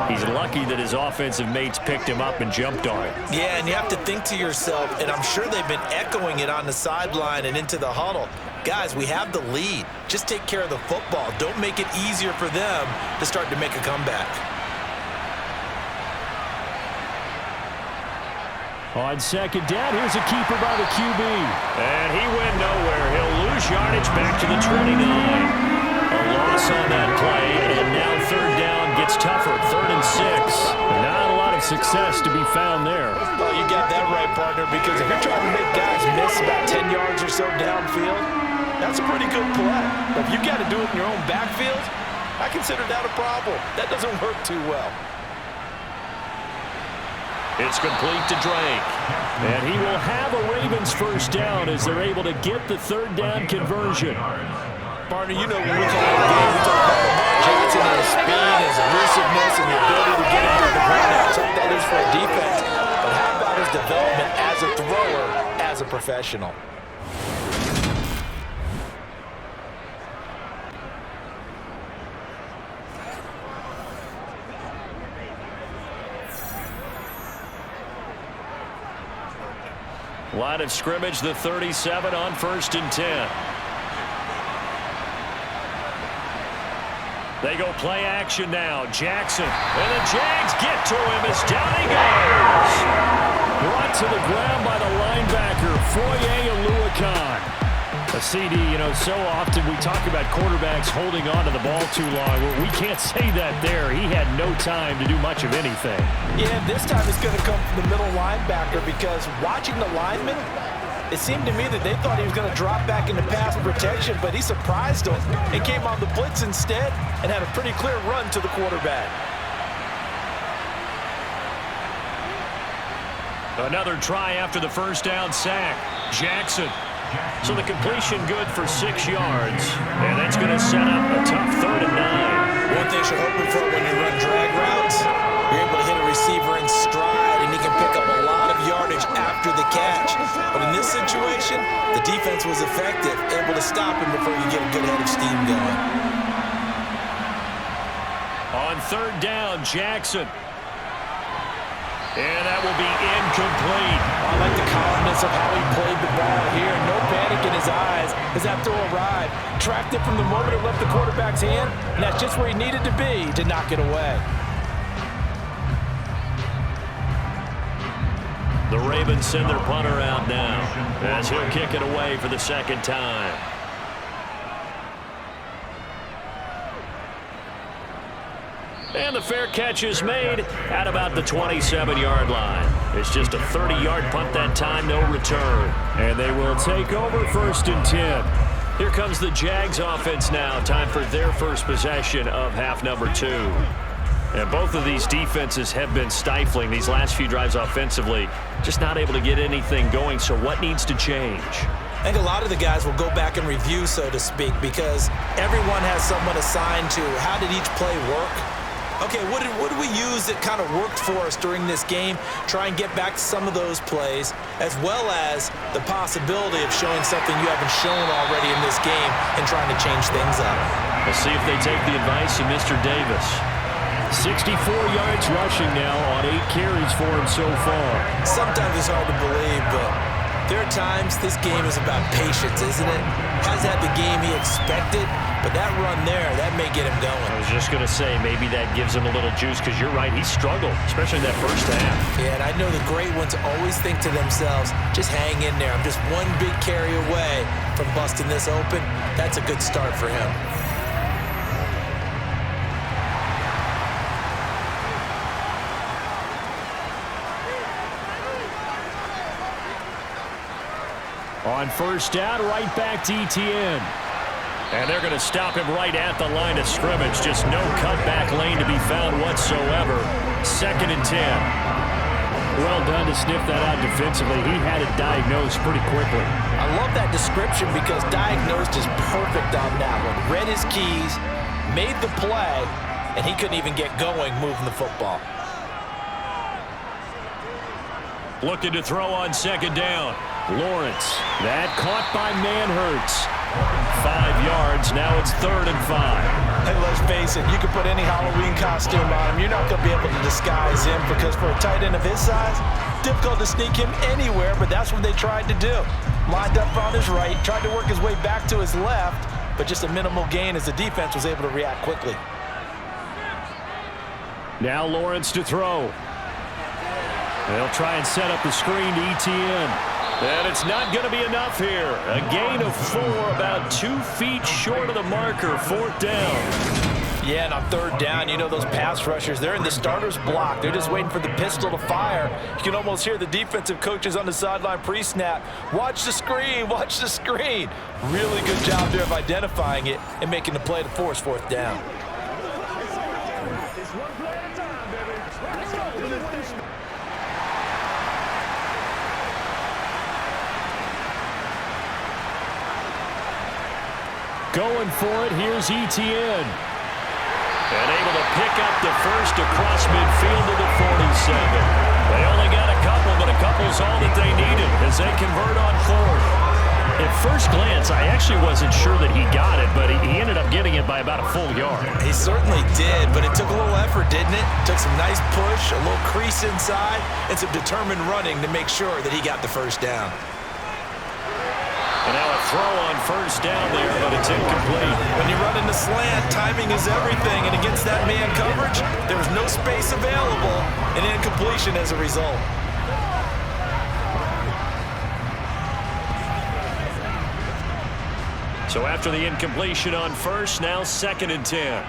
He's lucky that his offensive mates picked him up and jumped on it. Yeah, and you have to think to yourself, and I'm sure they've been echoing it on the sideline and into the huddle. Guys, we have the lead. Just take care of the football. Don't make it easier for them to start to make a comeback. On second down, here's a keeper by the QB. And he went nowhere. He'll lose yardage back to the 29. A loss on that play, and now third down gets tougher. 3rd and 6. Not a lot of success to be found there. Well, you got that right, partner, because if you're trying to make guys miss about 10 yards or so downfield, that's a pretty good play. But if you got to do it in your own backfield, I consider that a problem. That doesn't work too well. It's complete to Drake. And he will have a Ravens first down as they're able to get the third down conversion. Partner, you know when we call the game, we talk about Jackson and his speed, his elusiveness, and the ability to get into the ground. How tough that is for a defense. But how about his development as a thrower, as a professional? Line of scrimmage, the 37 on 1st and 10. They go play action now. Jackson. And the Jags get to him as down he goes. Brought to the ground by the linebacker, Foye Oluokun. A CD, so often we talk about quarterbacks holding on to the ball too long. Well, we can't say that there. He had no time to do much of anything. Yeah, this time it's going to come from the middle linebacker because watching the lineman, it seemed to me that they thought he was going to drop back into pass protection, but he surprised them and came on the blitz instead and had a pretty clear run to the quarterback. Another try after the first down sack. Jackson. So the completion good for 6 yards. And that's going to set up a tough 3rd and 9. One thing you're hoping for when you run drag routes, you're able to hit a receiver in stride, and he can pick up a lot of yardage after the catch. But in this situation, the defense was effective, able to stop him before you get a good head of steam going. On 3rd down, Jackson. And that will be incomplete. I like the calmness of how he played the ball here. No panic in his eyes as that throw arrived. Tracked it from the moment it left the quarterback's hand, and that's just where he needed to be to knock it away. The Ravens send their punter out now as he'll kick it away for the 2nd time. And the fair catch is made at about the 27-yard line. It's just a 30-yard punt that time, no return. And they will take over 1st and 10. Here comes the Jags offense now. Time for their first possession of half number 2. And both of these defenses have been stifling these last few drives offensively. Just not able to get anything going, so what needs to change? I think a lot of the guys will go back and review, so to speak, because everyone has someone assigned to how did each play work. Okay, what did we use that kind of worked for us during this game? Try and get back to some of those plays, as well as the possibility of showing something you haven't shown already in this game and trying to change things up. We'll see if they take the advice of Mr. Davis. 64 yards rushing now on 8 carries for him so far. Sometimes it's hard to believe, but there are times this game is about patience, isn't it? Has had the game he expected, but that run there, that may get him going. I was just going to say, maybe that gives him a little juice, because you're right, he struggled, especially in that first half. Yeah, and I know the great ones always think to themselves, just hang in there. I'm just one big carry away from busting this open. That's a good start for him. On 1st down, right back to ETN. And they're going to stop him right at the line of scrimmage. Just no cutback lane to be found whatsoever. 2nd and 10. Well done to sniff that out defensively. He had it diagnosed pretty quickly. I love that description because diagnosed is perfect on that one. Read his keys, made the play, and he couldn't even get going moving the football. Looking to throw on 2nd down. Lawrence. That caught by Manhurts. 5 yards. Now it's 3rd and 5. And let's face it, you can put any Halloween costume on him. You're not going to be able to disguise him because for a tight end of his size, difficult to sneak him anywhere, but that's what they tried to do. Lined up on his right, tried to work his way back to his left, but just a minimal gain as the defense was able to react quickly. Now Lawrence to throw. They'll try and set up the screen to ETN. And it's not going to be enough here. A gain of 4, about 2 feet short of the marker, 4th down. Yeah, and on 3rd down, you know those pass rushers, they're in the starter's block. They're just waiting for the pistol to fire. You can almost hear the defensive coaches on the sideline pre-snap. Watch the screen, watch the screen. Really good job there of identifying it and making the play to force 4th down. It's one play at a time, baby. Let's go. Going for it, here's ETN. And able to pick up the first across midfield to the 47. They only got a couple, but a couple's all that they needed as they convert on 4th. At first glance, I actually wasn't sure that he got it, but he ended up getting it by about a full yard. He certainly did, but it took a little effort, didn't it? Took some nice push, a little crease inside, and some determined running to make sure that he got the first down. And now a throw on 1st down there, but it's incomplete. When you run in the slant, timing is everything, and against that man coverage, there was no space available, and incompletion as a result. So after the incompletion on 1st, now 2nd and 10.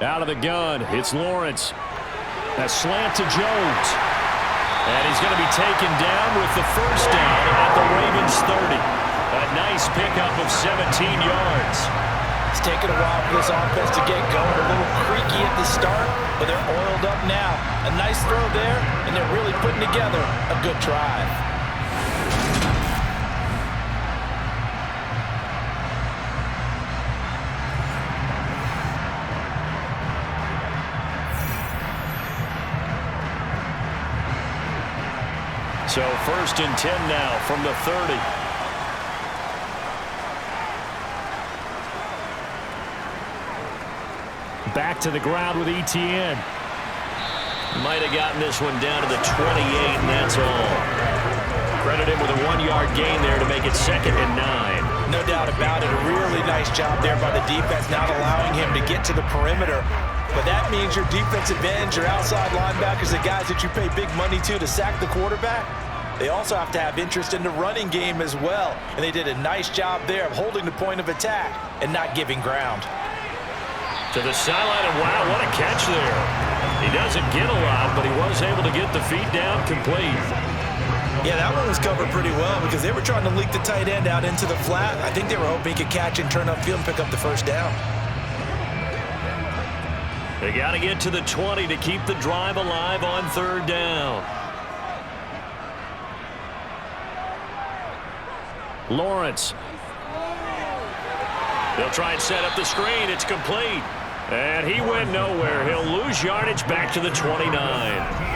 Out of the gun, it's Lawrence. A slant to Jones. And he's going to be taken down with the 1st down at the Ravens 30. A nice pickup of 17 yards. It's taken a while for this offense to get going. A little creaky at the start, but they're oiled up now. A nice throw there, and they're really putting together a good drive. So 1st and 10 now from the 30. Back to the ground with ETN. Might have gotten this one down to the 28, and that's all. Credit him with a 1-yard gain there to make it 2nd and 9. No doubt about it. A really nice job there by the defense, not allowing him to get to the perimeter. But that means your defensive ends, your outside linebackers, the guys that you pay big money to sack the quarterback, they also have to have interest in the running game as well. And they did a nice job there of holding the point of attack and not giving ground. To the sideline, and wow, what a catch there. He doesn't get a lot, but he was able to get the feet down complete. Yeah, that one was covered pretty well because they were trying to leak the tight end out into the flat. I think they were hoping he could catch and turn upfield and pick up the 1st down. They got to get to the 20 to keep the drive alive on 3rd down. Lawrence. They'll try and set up the screen. It's complete. And he went nowhere. He'll lose yardage back to the 29.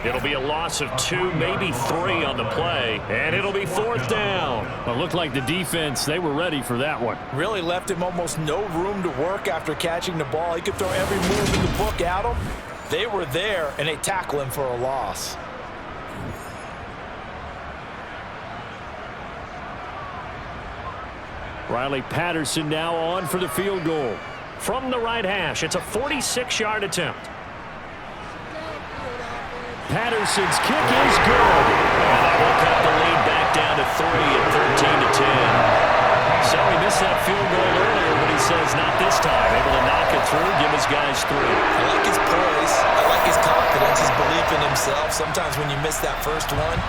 It'll be a loss of 2, maybe 3 on the play, and it'll be 4th down. It looked like the defense, they were ready for that one. Really left him almost no room to work after catching the ball. He could throw every move in the book at him. They were there, and they tackle him for a loss. Riley Patterson now on for the field goal. From the right hash, it's a 46-yard attempt. Patterson's kick is good. And that will cut the lead back down to 3 at 13-10. So he missed that field goal earlier, but he says not this time. Able to knock it through, give his guys 3. I like his poise. I like his confidence, his belief in himself. Sometimes when you miss that first one,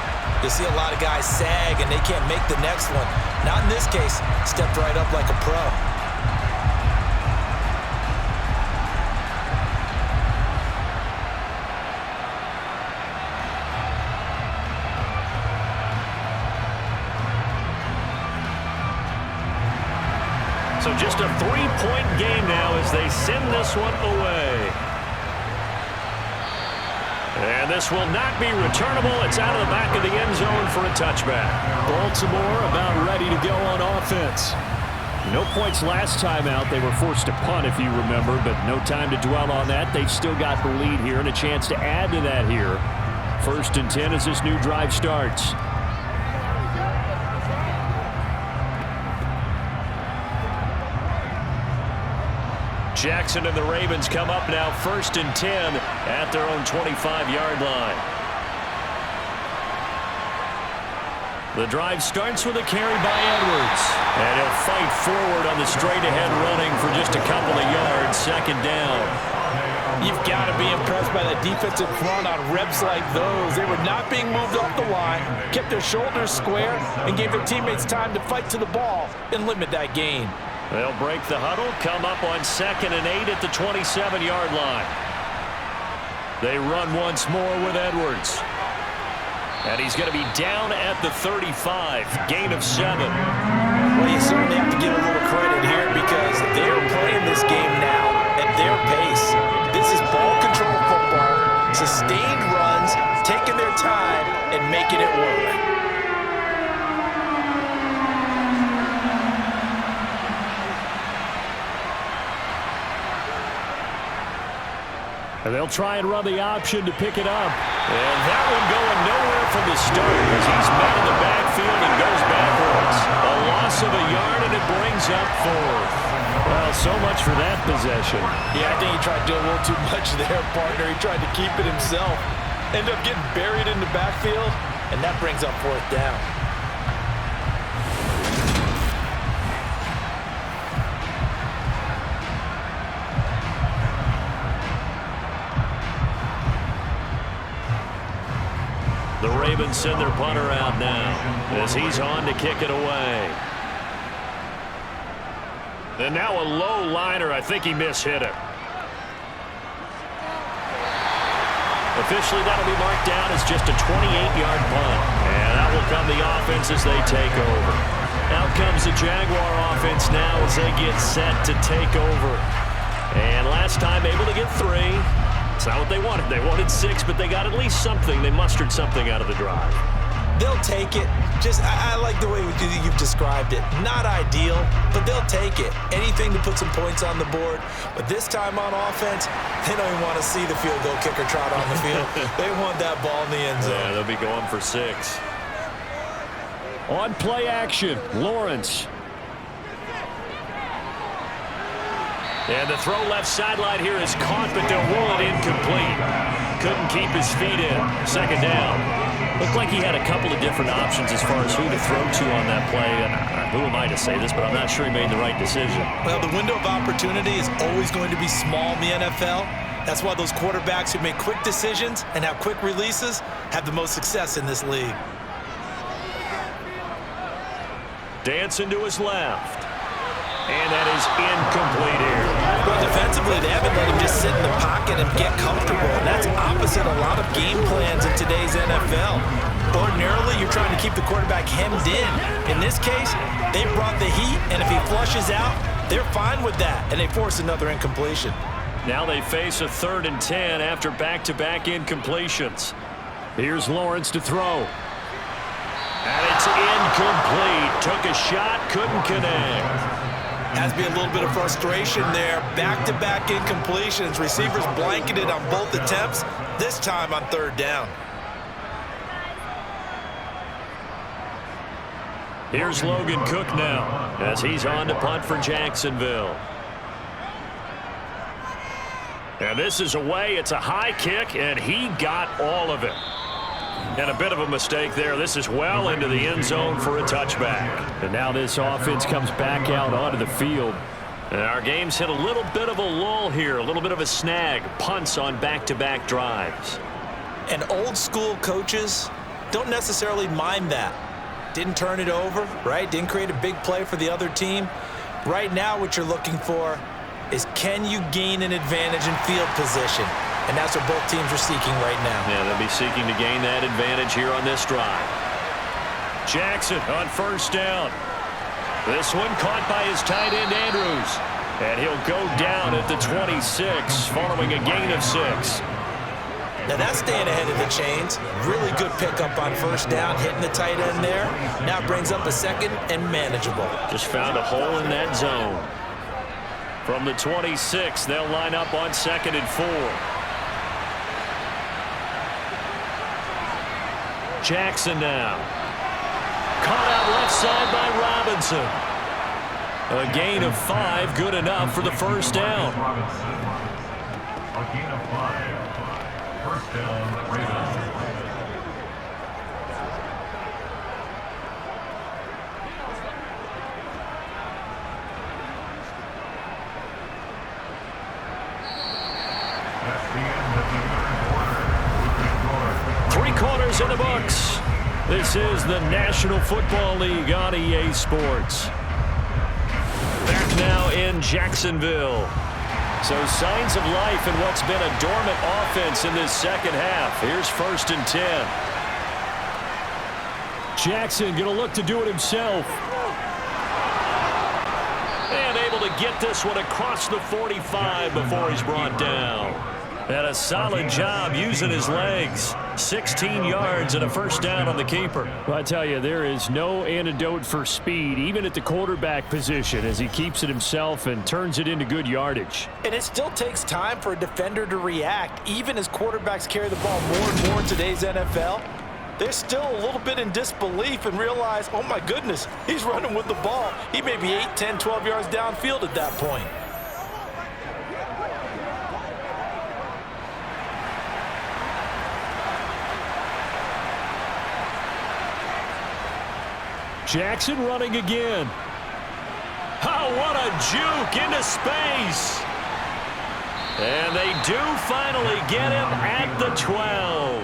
you see a lot of guys sag and they can't make the next one. Not in this case. Stepped right up like a pro. So just a 3-point game now as they send this one away. And this will not be returnable. It's out of the back of the end zone for a touchback. Baltimore about ready to go on offense. No points last time out. They were forced to punt, if you remember, but no time to dwell on that. They've still got the lead here and a chance to add to that here. 1st and 10 as this new drive starts. Jackson and the Ravens come up now 1st and 10 at their own 25-yard line. The drive starts with a carry by Edwards. And he'll fight forward on the straight-ahead running for just a couple of yards. 2nd down. You've got to be impressed by the defensive front on reps like those. They were not being moved off the line, kept their shoulders square, and gave their teammates time to fight to the ball and limit that gain. They'll break the huddle, come up on 2nd and 8 at the 27-yard line. They run once more with Edwards. And he's going to be down at the 35, gain of 7. Well, you certainly have to give a little credit here because they're playing this game now at their pace. This is ball control football, sustained runs, taking their time and making it work. And they'll try and run the option to pick it up. And that one going nowhere from the start as he's met in the backfield and goes backwards. A loss of a yard, and it brings up 4th. Well, so much for that possession. Yeah, I think he tried to do a little too much there, partner. He tried to keep it himself. Ended up getting buried in the backfield, and that brings up 4th down. The Ravens send their punter out now as he's on to kick it away. And now a low liner. I think he mishit it. Officially, that'll be marked down as just a 28-yard punt. And that will come the offense as they take over. Out comes the Jaguar offense now as they get set to take over. And last time able to get 3. It's not what they wanted. They wanted 6, but they got at least something. They mustered something out of the drive. They'll take it. I like the way you've described it. Not ideal, but they'll take it. Anything to put some points on the board. But this time on offense, they don't even want to see the field goal kicker trot on the field. They want that ball in the end zone. Yeah, they'll be going for 6. On play action, Lawrence. And the throw left sideline here is caught, but they'll roll it incomplete. Couldn't keep his feet in. 2nd down. Looked like he had a couple of different options as far as who to throw to on that play. And who am I to say this, but I'm not sure he made the right decision. Well, the window of opportunity is always going to be small in the NFL. That's why those quarterbacks who make quick decisions and have quick releases have the most success in this league. Dancing to his left. And that is incomplete here. Well, defensively, they haven't let him just sit in the pocket and get comfortable. And that's opposite a lot of game plans in today's NFL. Ordinarily, you're trying to keep the quarterback hemmed in. In this case, they brought the heat, and if he flushes out, they're fine with that, and they force another incompletion. Now they face a 3rd and 10 after back-to-back incompletions. Here's Lawrence to throw. And it's incomplete. Took a shot, couldn't connect. Has to be a little bit of frustration there. Back-to-back incompletions. Receivers blanketed on both attempts, this time on 3rd down. Here's Logan Cook now as he's on to punt for Jacksonville. And this is away. It's a high kick, and he got all of it. And a bit of a mistake there. This is well into the end zone for a touchback. And now this offense comes back out onto the field. And our game's hit a little bit of a lull here, a little bit of a snag. Punts on back-to-back drives. And old-school coaches don't necessarily mind that. Didn't turn it over, right? Didn't create a big play for the other team. Right now what you're looking for is can you gain an advantage in field position? And that's what both teams are seeking right now. Yeah, they'll be seeking to gain that advantage here on this drive. Jackson on 1st down. This one caught by his tight end, Andrews. And he'll go down at the 26 following a gain of 6. Now that's staying ahead of the chains. Really good pickup on first down, hitting the tight end there. Now brings up a second and manageable. Just found a hole in that zone. From the 26, they'll line up on 2nd and 4. Jackson now. Caught out left side by Robinson. A gain of 5, good enough for the first down. Robinson. A gain of 5. First down, Ravens. That's the end of the third quarter. 3 quarters in the books. This is the National Football League on EA Sports. Back now in Jacksonville. So signs of life in what's been a dormant offense in this second half. Here's 1st and 10. Jackson going to look to do it himself. And able to get this one across the 45 before he's brought down. And a solid job using his legs. 16 yards and a first down on the keeper. Well, I tell you, there is no antidote for speed, even at the quarterback position, as he keeps it himself and turns it into good yardage. And it still takes time for a defender to react, even as quarterbacks carry the ball more and more in today's NFL. They're still a little bit in disbelief and realize, oh my goodness, he's running with the ball. He may be 8, 10, 12 yards downfield at that point. Jackson running again. Oh, what a juke into space. And they do finally get him at the 12.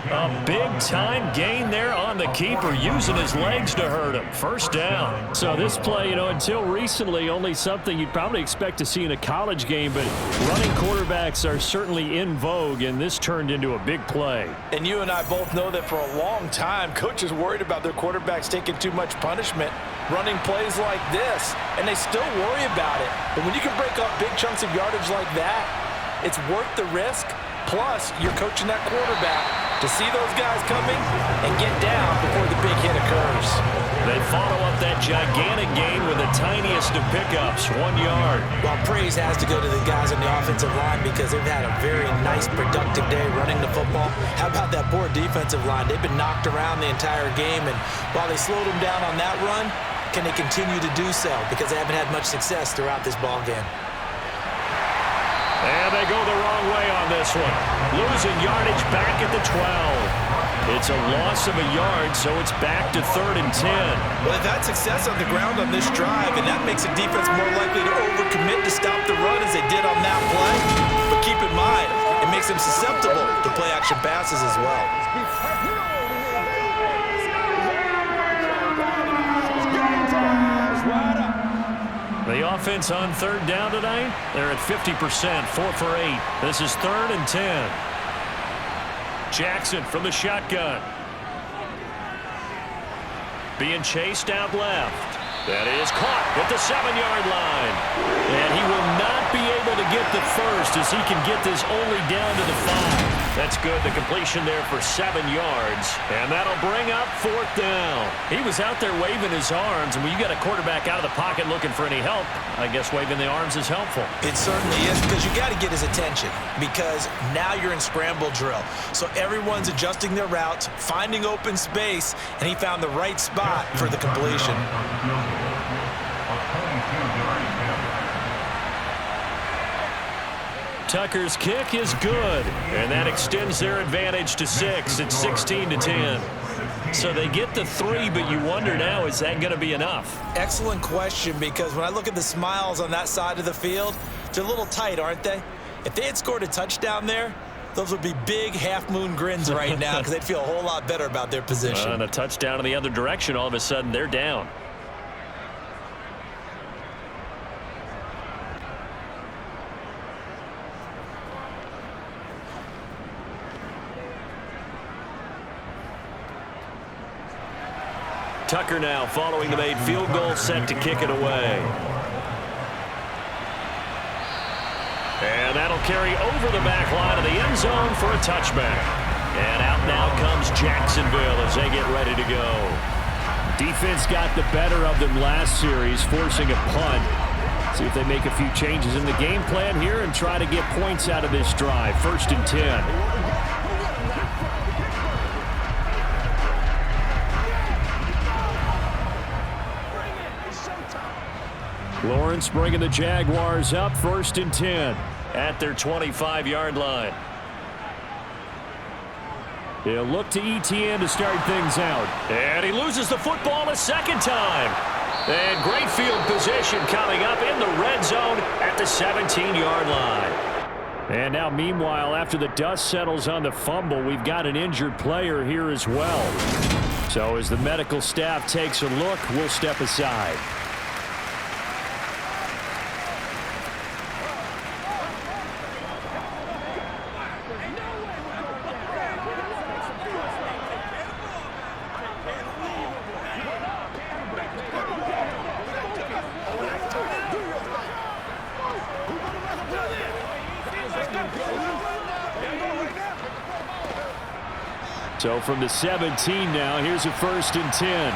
A big-time gain there on the keeper, using his legs to hurt him. First down. So this play, until recently, only something you'd probably expect to see in a college game, but running quarterbacks are certainly in vogue, and this turned into a big play. And you and I both know that for a long time, coaches worried about their quarterbacks taking too much punishment, running plays like this, and they still worry about it. But when you can break up big chunks of yardage like that, it's worth the risk. Plus, you're coaching that quarterback to see those guys coming and get down before the big hit occurs. They follow up that gigantic gain with the tiniest of pickups, 1 yard. Well, praise has to go to the guys on the offensive line because they've had a very nice, productive day running the football. How about that poor defensive line? They've been knocked around the entire game, and while they slowed them down on that run, can they continue to do so? Because they haven't had much success throughout this ball game. And they go the wrong way on this one. Losing yardage back at the 12. It's a loss of a yard, so it's back to 3rd and 10. Well, they've had success on the ground on this drive, and that makes the defense more likely to overcommit to stop the run as they did on that play. But keep in mind, it makes them susceptible to play-action passes as well. The offense on 3rd down tonight, they're at 50%, 4 for 8. This is 3rd and 10. Jackson from the shotgun. Being chased out left. That is caught at the 7-yard line. And he will not be able to get the first as he can get this only down to the 5. That's good. The completion there for 7 yards. And that'll bring up 4th down. He was out there waving his arms. And when you got a quarterback out of the pocket looking for any help, I guess waving the arms is helpful. It certainly is, because you got to get his attention, because now you're in scramble drill. So everyone's adjusting their routes, finding open space, and he found the right spot for the completion. Tucker's kick is good, and that extends their advantage to 6. It's 16-10. So they get the 3, but you wonder now, is that going to be enough? Excellent question, because when I look at the smiles on that side of the field, they're a little tight, aren't they? If they had scored a touchdown there, those would be big half-moon grins right now, because they'd feel a whole lot better about their position. And a touchdown in the other direction, all of a sudden they're down. Tucker now following the made field goal, set to kick it away. And that'll carry over the back line of the end zone for a touchback. And out now comes Jacksonville as they get ready to go. Defense got the better of them last series, forcing a punt. See if they make a few changes in the game plan here and try to get points out of this drive. 1st and 10. Lawrence bringing the Jaguars up. 1st and 10. At their 25-yard line. He'll look to ETN to start things out. And he loses the football a second time. And great field position coming up in the red zone at the 17-yard line. And now, meanwhile, after the dust settles on the fumble, we've got an injured player here as well. So as the medical staff takes a look, we'll step aside. So from the 17 now, here's a 1st and 10.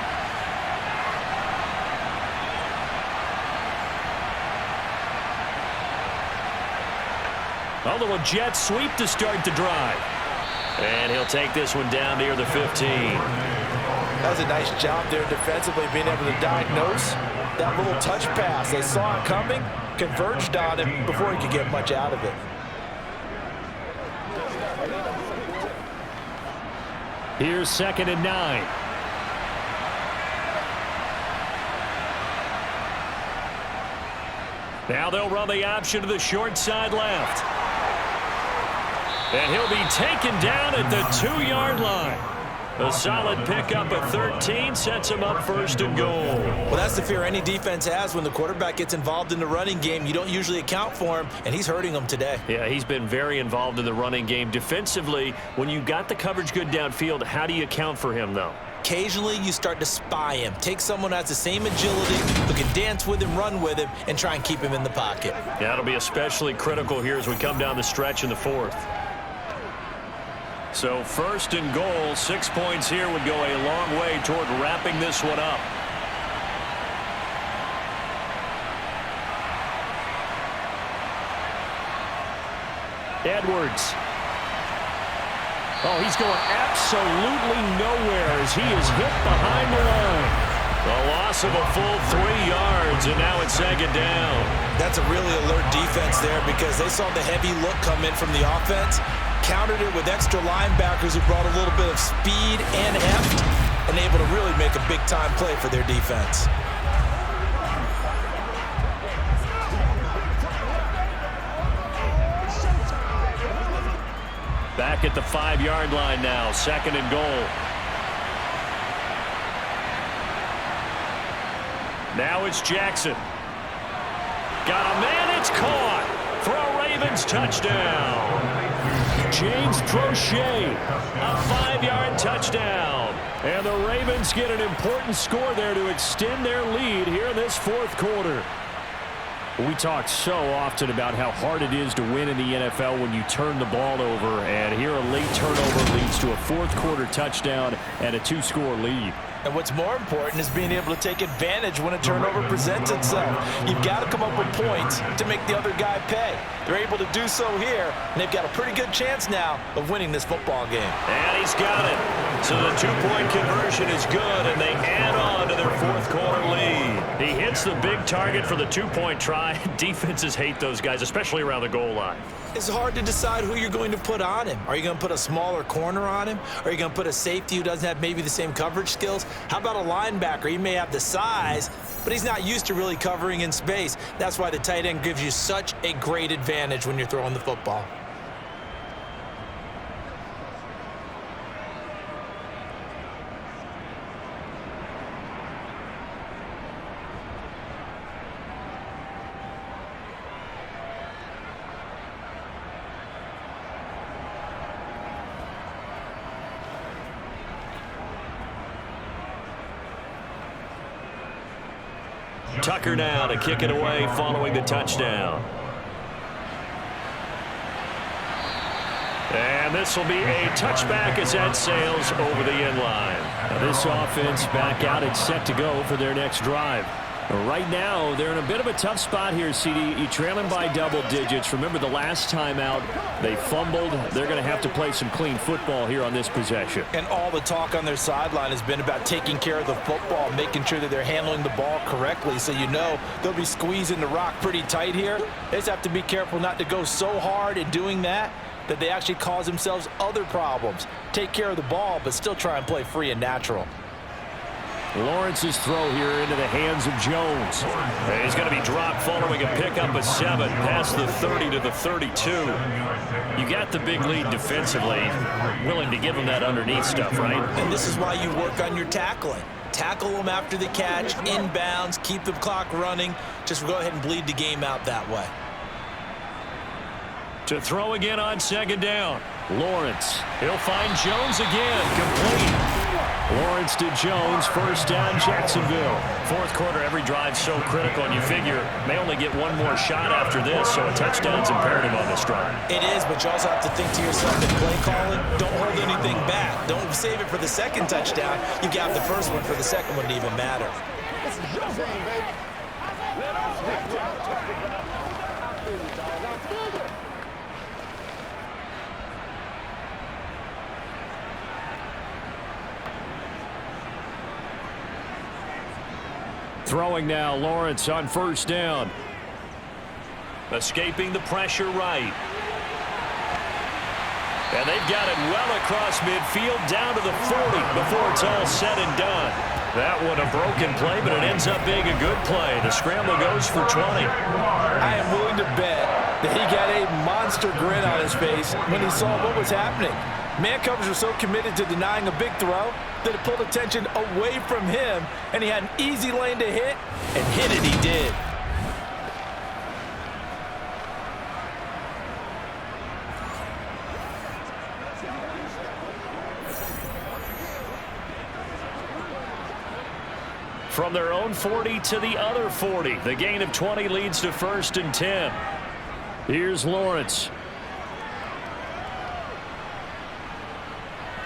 Although a jet sweep to start the drive. And he'll take this one down near the 15. That was a nice job there defensively, being able to diagnose that little touch pass. They saw it coming, converged on him before he could get much out of it. Here's 2nd and 9. Now they'll run the option to the short side left. And he'll be taken down at the 2-yard line. A solid pickup at 13 sets him up 1st and goal. Well, that's the fear any defense has when the quarterback gets involved in the running game. You don't usually account for him, and he's hurting them today. Yeah, he's been very involved in the running game. Defensively, when you got the coverage good downfield, how do you account for him, though? Occasionally, you start to spy him. Take someone who has the same agility, who can dance with him, run with him, and try and keep him in the pocket. Yeah, it'll be especially critical here as we come down the stretch in the 4th. So 1st and goal, 6 points here would go a long way toward wrapping this one up. Edwards. Oh, he's going absolutely nowhere as he is hit behind the line. A loss of a full 3 yards, and now it's 2nd down. That's a really alert defense there because they saw the heavy look come in from the offense, countered it with extra linebackers who brought a little bit of speed and heft, and able to really make a big-time play for their defense. Back at the 5-yard line now, 2nd and goal. Now it's Jackson. Got a man, it's caught for a Ravens touchdown. James Crochet. A 5-yard touchdown. And the Ravens get an important score there to extend their lead here in this 4th quarter. We talk so often about how hard it is to win in the NFL when you turn the ball over, and here a late turnover leads to a 4th quarter touchdown and a 2-score lead. And what's more important is being able to take advantage when a turnover presents itself. You've got to come up with points to make the other guy pay. They're able to do so here, and they've got a pretty good chance now of winning this football game. And he's got it. So the 2-point conversion is good, and they add on to their 4th quarter lead. He hits the big target for the 2-point try. Defenses hate those guys, especially around the goal line. It's hard to decide who you're going to put on him. Are you going to put a smaller corner on him? Are you going to put a safety who doesn't have maybe the same coverage skills? How about a linebacker? He may have the size, but he's not used to really covering in space. That's why the tight end gives you such a great advantage when you're throwing the football. Tucker now to kick it away following the touchdown. And this will be a touchback as that sails over the end line. Now this offense back out and set to go for their next drive. Right now, they're in a bit of a tough spot here, CD. You're trailing by double digits. Remember the last time out, they fumbled. They're going to have to play some clean football here on this possession. And all the talk on their sideline has been about taking care of the football, making sure that they're handling the ball correctly. So you know they'll be squeezing the rock pretty tight here. They just have to be careful not to go so hard in doing that they actually cause themselves other problems. Take care of the ball, but still try and play free and natural. Lawrence's throw here into the hands of Jones. He's going to be dropped following a pickup of 7 past the 30 to the 32. You got the big lead defensively, willing to give him that underneath stuff, right? And this is why you work on your tackling. Tackle them after the catch, inbounds, keep the clock running. Just go ahead and bleed the game out that way. To throw again on second down. Lawrence. He'll find Jones again. Complete. Lawrence to Jones, first down, Jacksonville. Fourth quarter, every drive so critical, and you figure may only get one more shot after this, so a touchdown's imperative on this drive. It is, but you also have to think to yourself in play calling, don't hold anything back. Don't save it for the second touchdown. You got the first one for the second one to even matter. This is your game, baby. Let us get Throwing now, Lawrence on first down. Escaping the pressure right. And they've got it well across midfield down to the 40 before it's all said and done. That one a broken play, but it ends up being a good play. The scramble goes for 20. I am willing to bet that he got a monster grin on his face when he saw what was happening. Man coverage was so committed to denying a big throw that it pulled attention away from him, and he had an easy lane to hit, and hit it he did. From their own 40 to the other 40. The gain of 20 leads to 1st and 10. Here's Lawrence.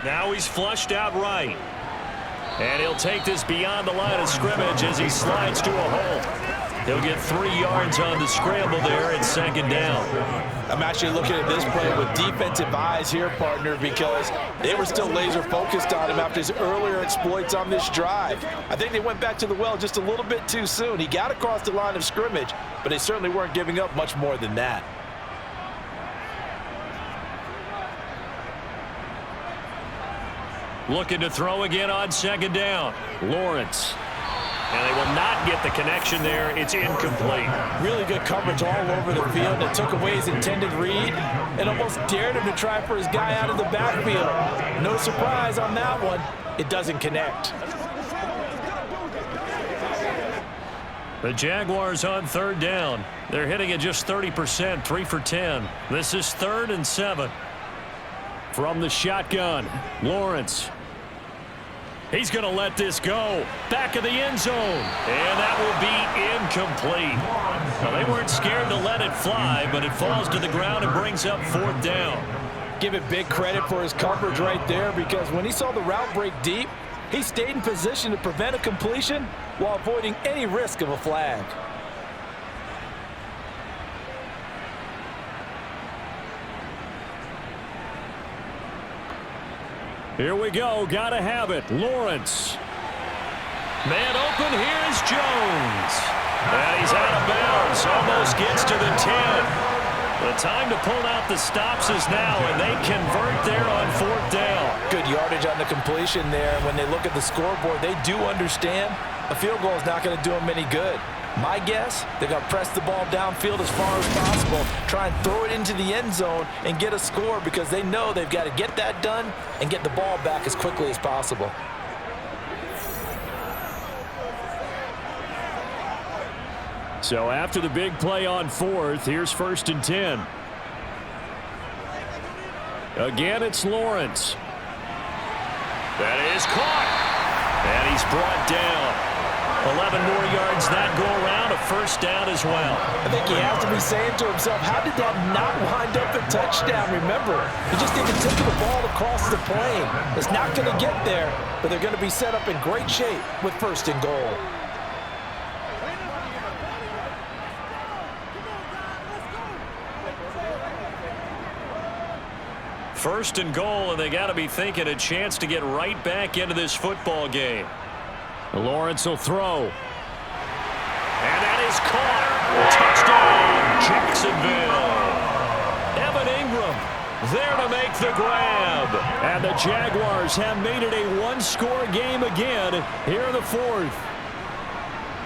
Now he's flushed out right. And he'll take this beyond the line of scrimmage as he slides to a hole. He'll get 3 yards on the scramble there at second down. I'm actually looking at this play with defensive eyes here, partner, because they were still laser focused on him after his earlier exploits on this drive. I think they went back to the well just a little bit too soon. He got across the line of scrimmage, but they certainly weren't giving up much more than that. Looking to throw again on second down. Lawrence. And they will not get the connection there. It's incomplete. Really good coverage all over the field. It took away his intended read and almost dared him to try for his guy out of the backfield. No surprise on that one. It doesn't connect. The Jaguars on third down. They're hitting at just 30%, 3 for 10. This is 3rd and 7. From the shotgun, Lawrence. He's going to let this go. Back of the end zone. And that will be incomplete. Well, they weren't scared to let it fly, but it falls to the ground and brings up 4th down. Give it big credit for his coverage right there, because when he saw the route break deep, he stayed in position to prevent a completion while avoiding any risk of a flag. Here we go. Gotta have it. Lawrence. Man open. Here's Jones. And he's out of bounds. Almost gets to the 10. The time to pull out the stops is now, and they convert there on 4th down. Good yardage on the completion there. When they look at the scoreboard, they do understand a field goal is not going to do them any good. My guess, they're going to press the ball downfield as far as possible, try and throw it into the end zone and get a score, because they know they've got to get that done and get the ball back as quickly as possible. So after the big play on 4th, here's 1st and 10. Again, it's Lawrence. That is caught. And he's brought down. 11 more yards that go around, a first down as well. I think he has to be saying to himself, how did that not wind up a touchdown? Remember, he just even took the ball across the plane. It's not going to get there, but they're going to be set up in great shape with first and goal. First and goal, and they got to be thinking a chance to get right back into this football game. Lawrence will throw. And that is caught. Touchdown, Jacksonville. Evan Ingram there to make the grab. And the Jaguars have made it a one-score game again here in the fourth.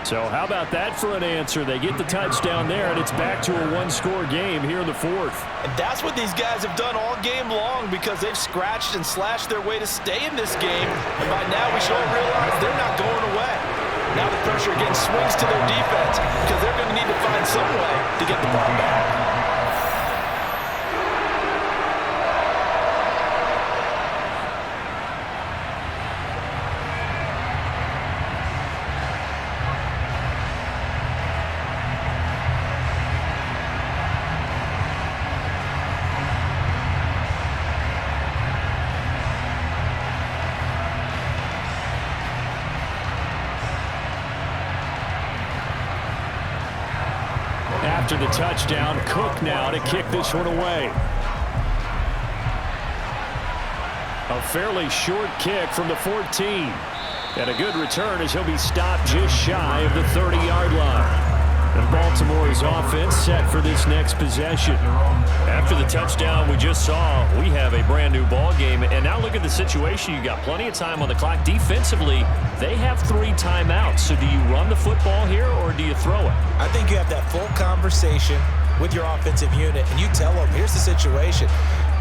So how about that for an answer? They get the touchdown there, and it's back to a one-score game here in the fourth. And that's what these guys have done all game long because they've scratched and slashed their way to stay in this game. And by now we should all realize they're not going away. Now the pressure again swings to their defense because they're going to need to find some way to get the ball back. After the touchdown, Cook now to kick this one away. A fairly short kick from the 14. And a good return as he'll be stopped just shy of the 30-yard line. And Baltimore's offense set for this next possession. After the touchdown we just saw, we have a brand new ball game. And now look at the situation. You got plenty of time on the clock. Defensively, they have 3 timeouts. So do you run the football here or do you throw it? I think you have that full conversation with your offensive unit, and you tell them, here's the situation.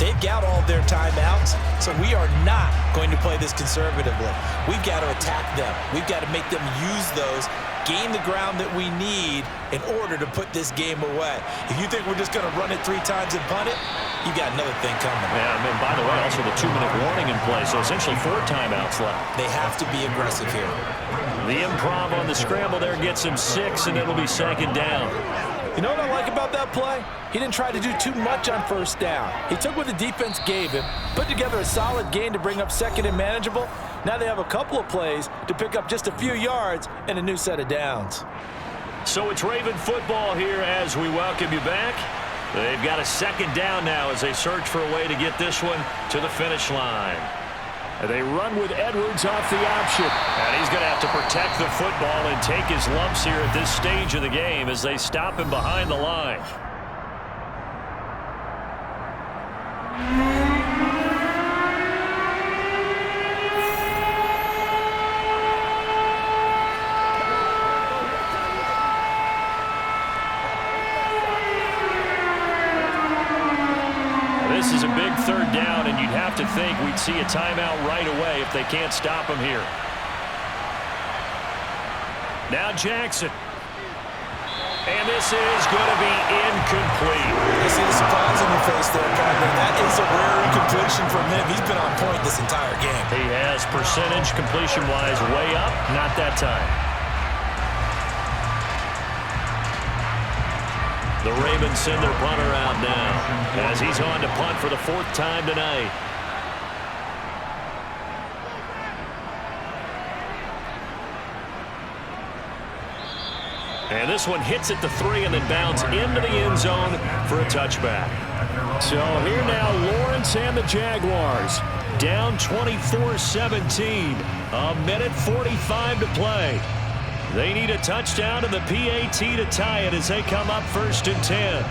They've got all their timeouts, so we are not going to play this conservatively. We've got to attack them. We've got to make them use those, gain the ground that we need in order to put this game away. If you think we're just going to run it 3 times and punt it, you got another thing coming. Yeah, I mean, by the way, also the 2-minute warning in play, so essentially 4 timeouts left. They have to be aggressive here. The improv on the scramble there gets him 6, and it'll be second down. You know what I like about that play? He didn't try to do too much on first down. He took what the defense gave him, put together a solid gain to bring up second and manageable. Now they have a couple of plays to pick up just a few yards and a new set of downs. So it's Raven football here as we welcome you back. They've got a second down now as they search for a way to get this one to the finish line. And they run with Edwards off the option. And he's going to have to protect the football and take his lumps here at this stage of the game as they stop him behind the line. This is a big third down, and you'd have to think we'd see a timeout right away if they can't stop him here. Now Jackson. And this is going to be incomplete. I see the surprise on your face there, partner. That is a rare incompletion from him. He's been on point this entire game. He has percentage completion-wise way up, not that time. The Ravens send their punter out now as he's on to punt for the 4th time tonight. And this one hits at the 3 and then bounds into the end zone for a touchback. So here now, Lawrence and the Jaguars down 24-17. A minute 45 to play. They need a touchdown and the PAT to tie it as they come up 1st and 10.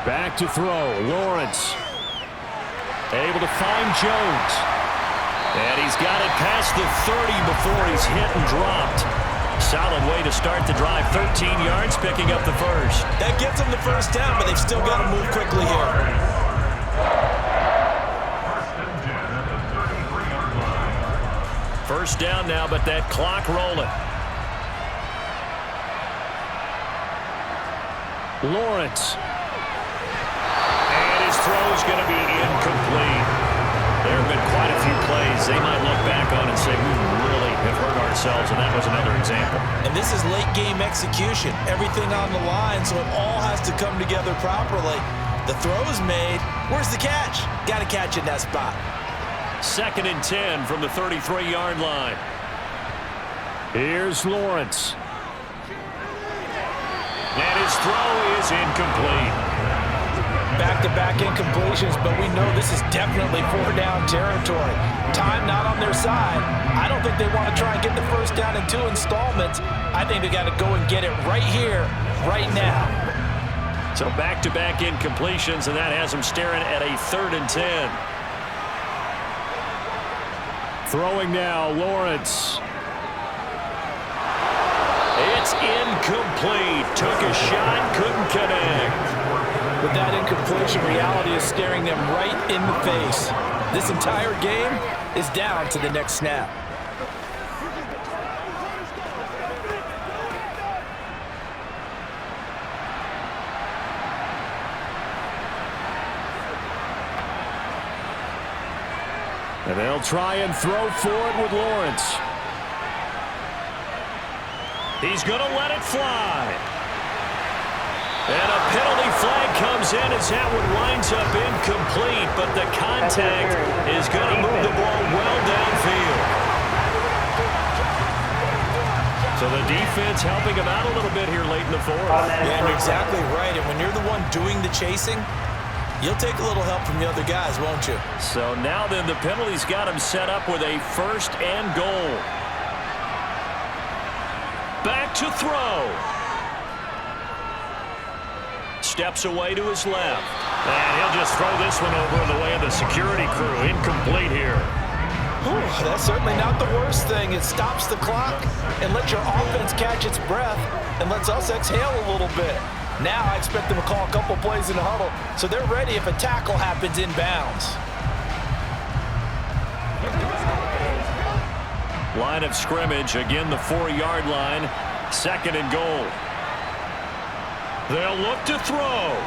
Back to throw, Lawrence. Able to find Jones. And he's got it past the 30 before he's hit and dropped. Solid way to start the drive. 13 yards, picking up the first. That gets them the first down, but they've still got to move quickly here. First down now, but that clock rolling. Lawrence. And his throw's going to be incomplete. There have been quite a few plays they might look back on and say, we really have hurt ourselves, and that was another example. And this is late-game execution. Everything on the line, so it all has to come together properly. The throw's made. Where's the catch? Got to catch in that spot. 2nd and 10 from the 33-yard line. Here's Lawrence. And his throw is incomplete. Back-to-back incompletions, but we know this is definitely 4-down territory. Time not on their side. I don't think they want to try and get the first down in 2 installments. I think they got to go and get it right here, right now. So back-to-back incompletions, and that has them staring at a 3rd and 10. Throwing now, Lawrence. It's incomplete. Took a shot, couldn't connect. With that incompletion, reality is staring them right in the face. This entire game is down to the next snap. And they'll try and throw forward with Lawrence. He's going to let it fly. And a penalty flag comes in as that one winds up incomplete, but the contact is going to move the ball well downfield. So the defense helping him out a little bit here late in the 4th. Yeah, you're exactly right. And when you're the one doing the chasing, you'll take a little help from the other guys, won't you? So now then the penalty's got him set up with a 1st and goal. Back to throw. Steps away to his left. And he'll just throw this one over in the way of the security crew. Incomplete here. Whew, that's certainly not the worst thing. It stops the clock and lets your offense catch its breath and lets us exhale a little bit. Now I expect them to call a couple plays in the huddle so they're ready if a tackle happens inbounds. Line of scrimmage, again the 4-yard line. 2nd and goal. They'll look to throw.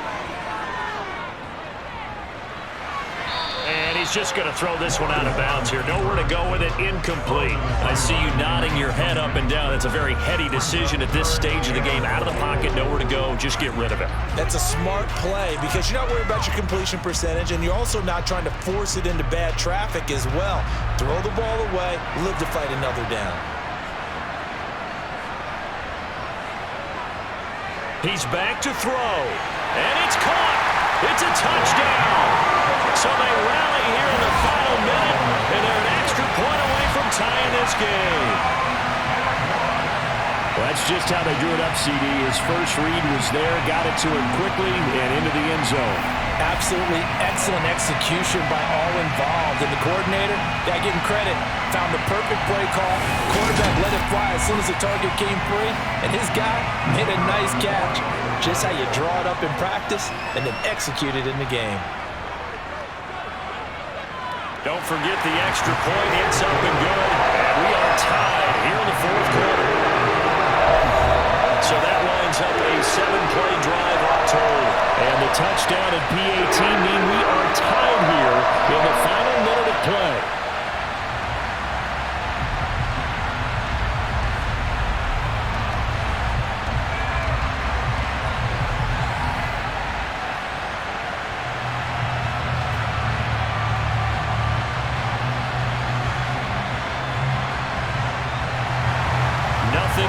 And he's just going to throw this one out of bounds here. Nowhere to go with it, incomplete. I see you nodding your head up and down. It's a very heady decision at this stage of the game. Out of the pocket, nowhere to go, just get rid of it. That's a smart play because you're not worried about your completion percentage, and you're also not trying to force it into bad traffic as well. Throw the ball away, live to fight another down. He's back to throw, and it's caught. It's a touchdown. So they rally here in the final minute, and they're an extra point away from tying this game. Well, that's just how they drew it up, CD. His first read was there, got it to him quickly, and into the end zone. Absolutely excellent execution by all involved. And the coordinator, gotta give him credit, found the perfect play call. Quarterback let it fly as soon as the target came free, and his guy made a nice catch. Just how you draw it up in practice and then execute it in the game. Don't forget the extra point. It's up and good. And we are tied here in the 4th quarter. So that lines up a 7-play drive all told. And the touchdown and PAT mean we are tied here in the final minute of play.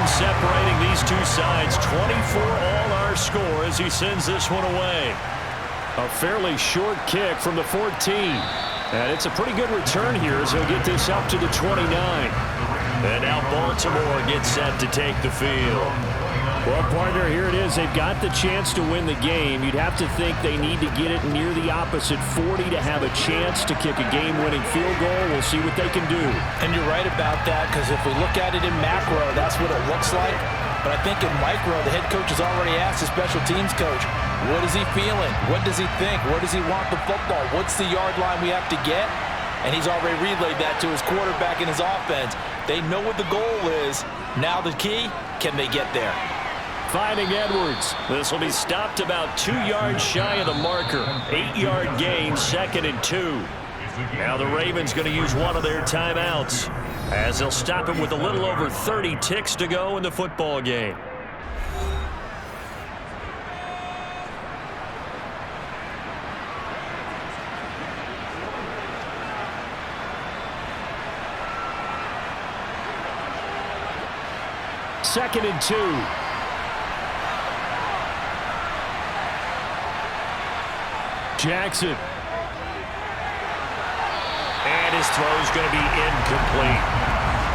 Separating these two sides, 24 all our score as he sends this one away. A fairly short kick from the 14. And it's a pretty good return here as he'll get this up to the 29. And now Baltimore gets set to take the field. Well, partner, here it is. They've got the chance to win the game. You'd have to think they need to get it near the opposite 40 to have a chance to kick a game-winning field goal. We'll see what they can do. And you're right about that, because if we look at it in macro, that's what it looks like. But I think in micro, the head coach has already asked the special teams coach, what is he feeling? What does he think? Where does he want the football? What's the yard line we have to get? and he's already relayed that to his quarterback and his offense. They know what the goal is. Now the key, can they get there? Finding Edwards. This will be stopped about 2 yards shy of the marker. 8-yard gain, 2nd and 2. Now the Ravens going to use one of their timeouts as they'll stop it with a little over 30 ticks to go in the football game. Second and 2. Jackson. And his throw is going to be incomplete.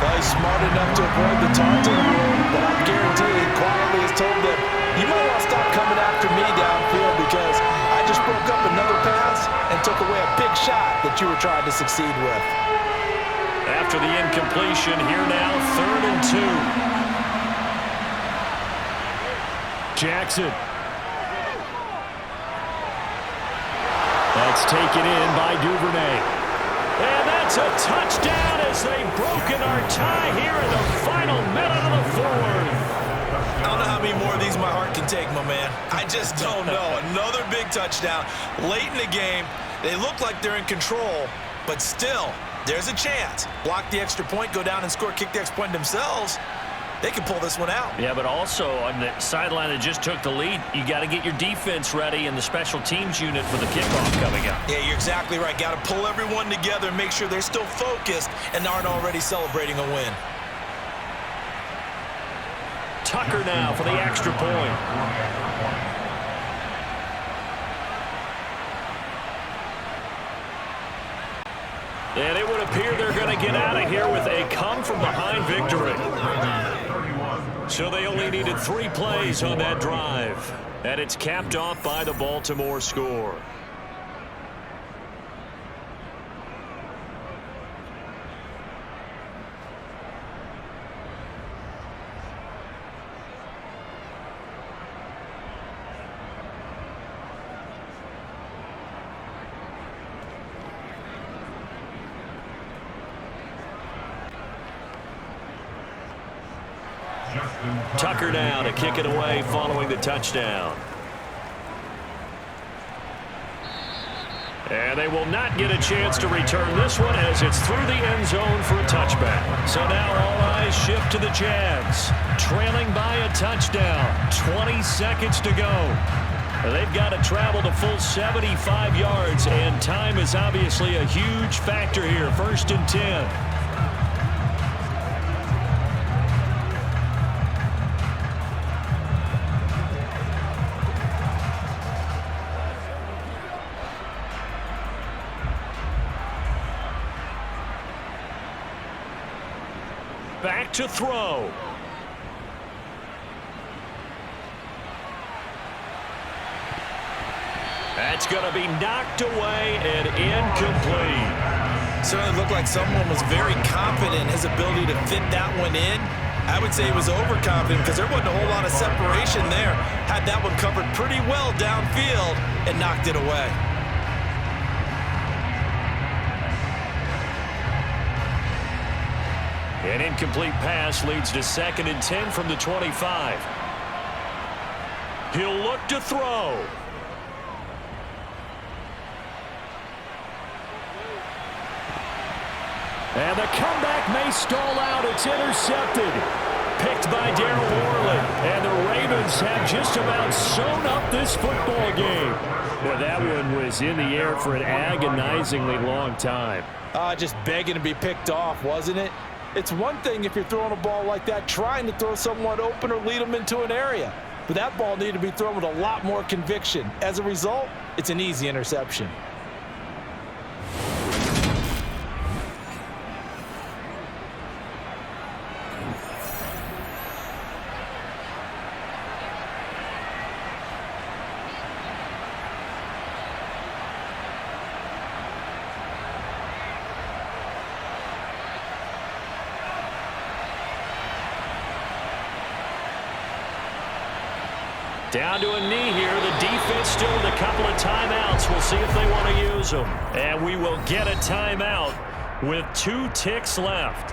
Well, he's smart enough to avoid the taunting rule, but I guarantee he quietly has told them, you might want to stop coming after me downfield because I just broke up another pass and took away a big shot that you were trying to succeed with. After the incompletion, here now, 3rd and 2. Jackson. That's taken in by Duvernay. And that's a touchdown as they've broken our tie here in the final minute of the 4th. I don't know how many more of these my heart can take, my man. I just don't know. Another big touchdown late in the game. They look like they're in control, but still, there's a chance. Block the extra point, go down and score, kick the extra point themselves. They can pull this one out. Yeah, but also on the sideline that just took the lead, you got to get your defense ready and the special teams unit for the kickoff coming up. Yeah, you're exactly right. Got to pull everyone together and make sure they're still focused and aren't already celebrating a win. Tucker now for the extra point. And it would appear they're going to get out of here with a come-from-behind victory. So they only needed 3 plays on that drive. And it's capped off by the Baltimore score. Tucker now to kick it away following the touchdown. And they will not get a chance to return this one as it's through the end zone for a touchback. So now all eyes shift to the Jags, trailing by a touchdown. 20 seconds to go. They've got to travel the full 75 yards, and time is obviously a huge factor here. 1st and 10. Back to throw. That's going to be knocked away and incomplete. Certainly looked like someone was very confident in his ability to fit that one in. I would say he was overconfident because there wasn't a whole lot of separation there. Had that one covered pretty well downfield and knocked it away. An incomplete pass leads to 2nd and 10 from the 25. He'll look to throw. And the comeback may stall out. It's intercepted. Picked by Darrell Worley. And the Ravens have just about sewn up this football game. Yeah, that one was in the air for an agonizingly long time. Just begging to be picked off, wasn't it? It's one thing if you're throwing a ball like that, trying to throw someone open or lead them into an area. But that ball needed to be thrown with a lot more conviction. As a result, it's an easy interception. Down to a knee here. The defense still with a couple of timeouts. We'll see if they want to use them. And we will get a timeout with 2 ticks left.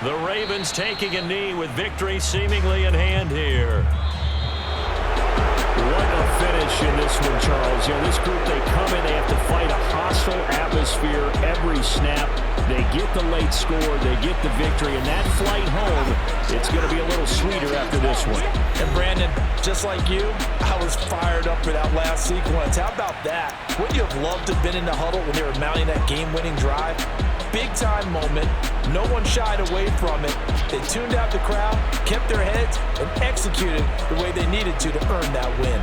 The Ravens taking a knee with victory seemingly in hand here. What a finish in this one, Charles. You know, this group, they come in, they have to fight a hostile atmosphere every snap. They get the late score, they get the victory, and that flight home, it's going to be a little sweeter after this one. And Brandon, just like you, I was fired up for that last sequence. How about that? Wouldn't you have loved to have been in the huddle when they were mounting that game-winning drive? Big-time moment. No one shied away from it. They tuned out the crowd, kept their heads, and executed the way they needed to earn that win.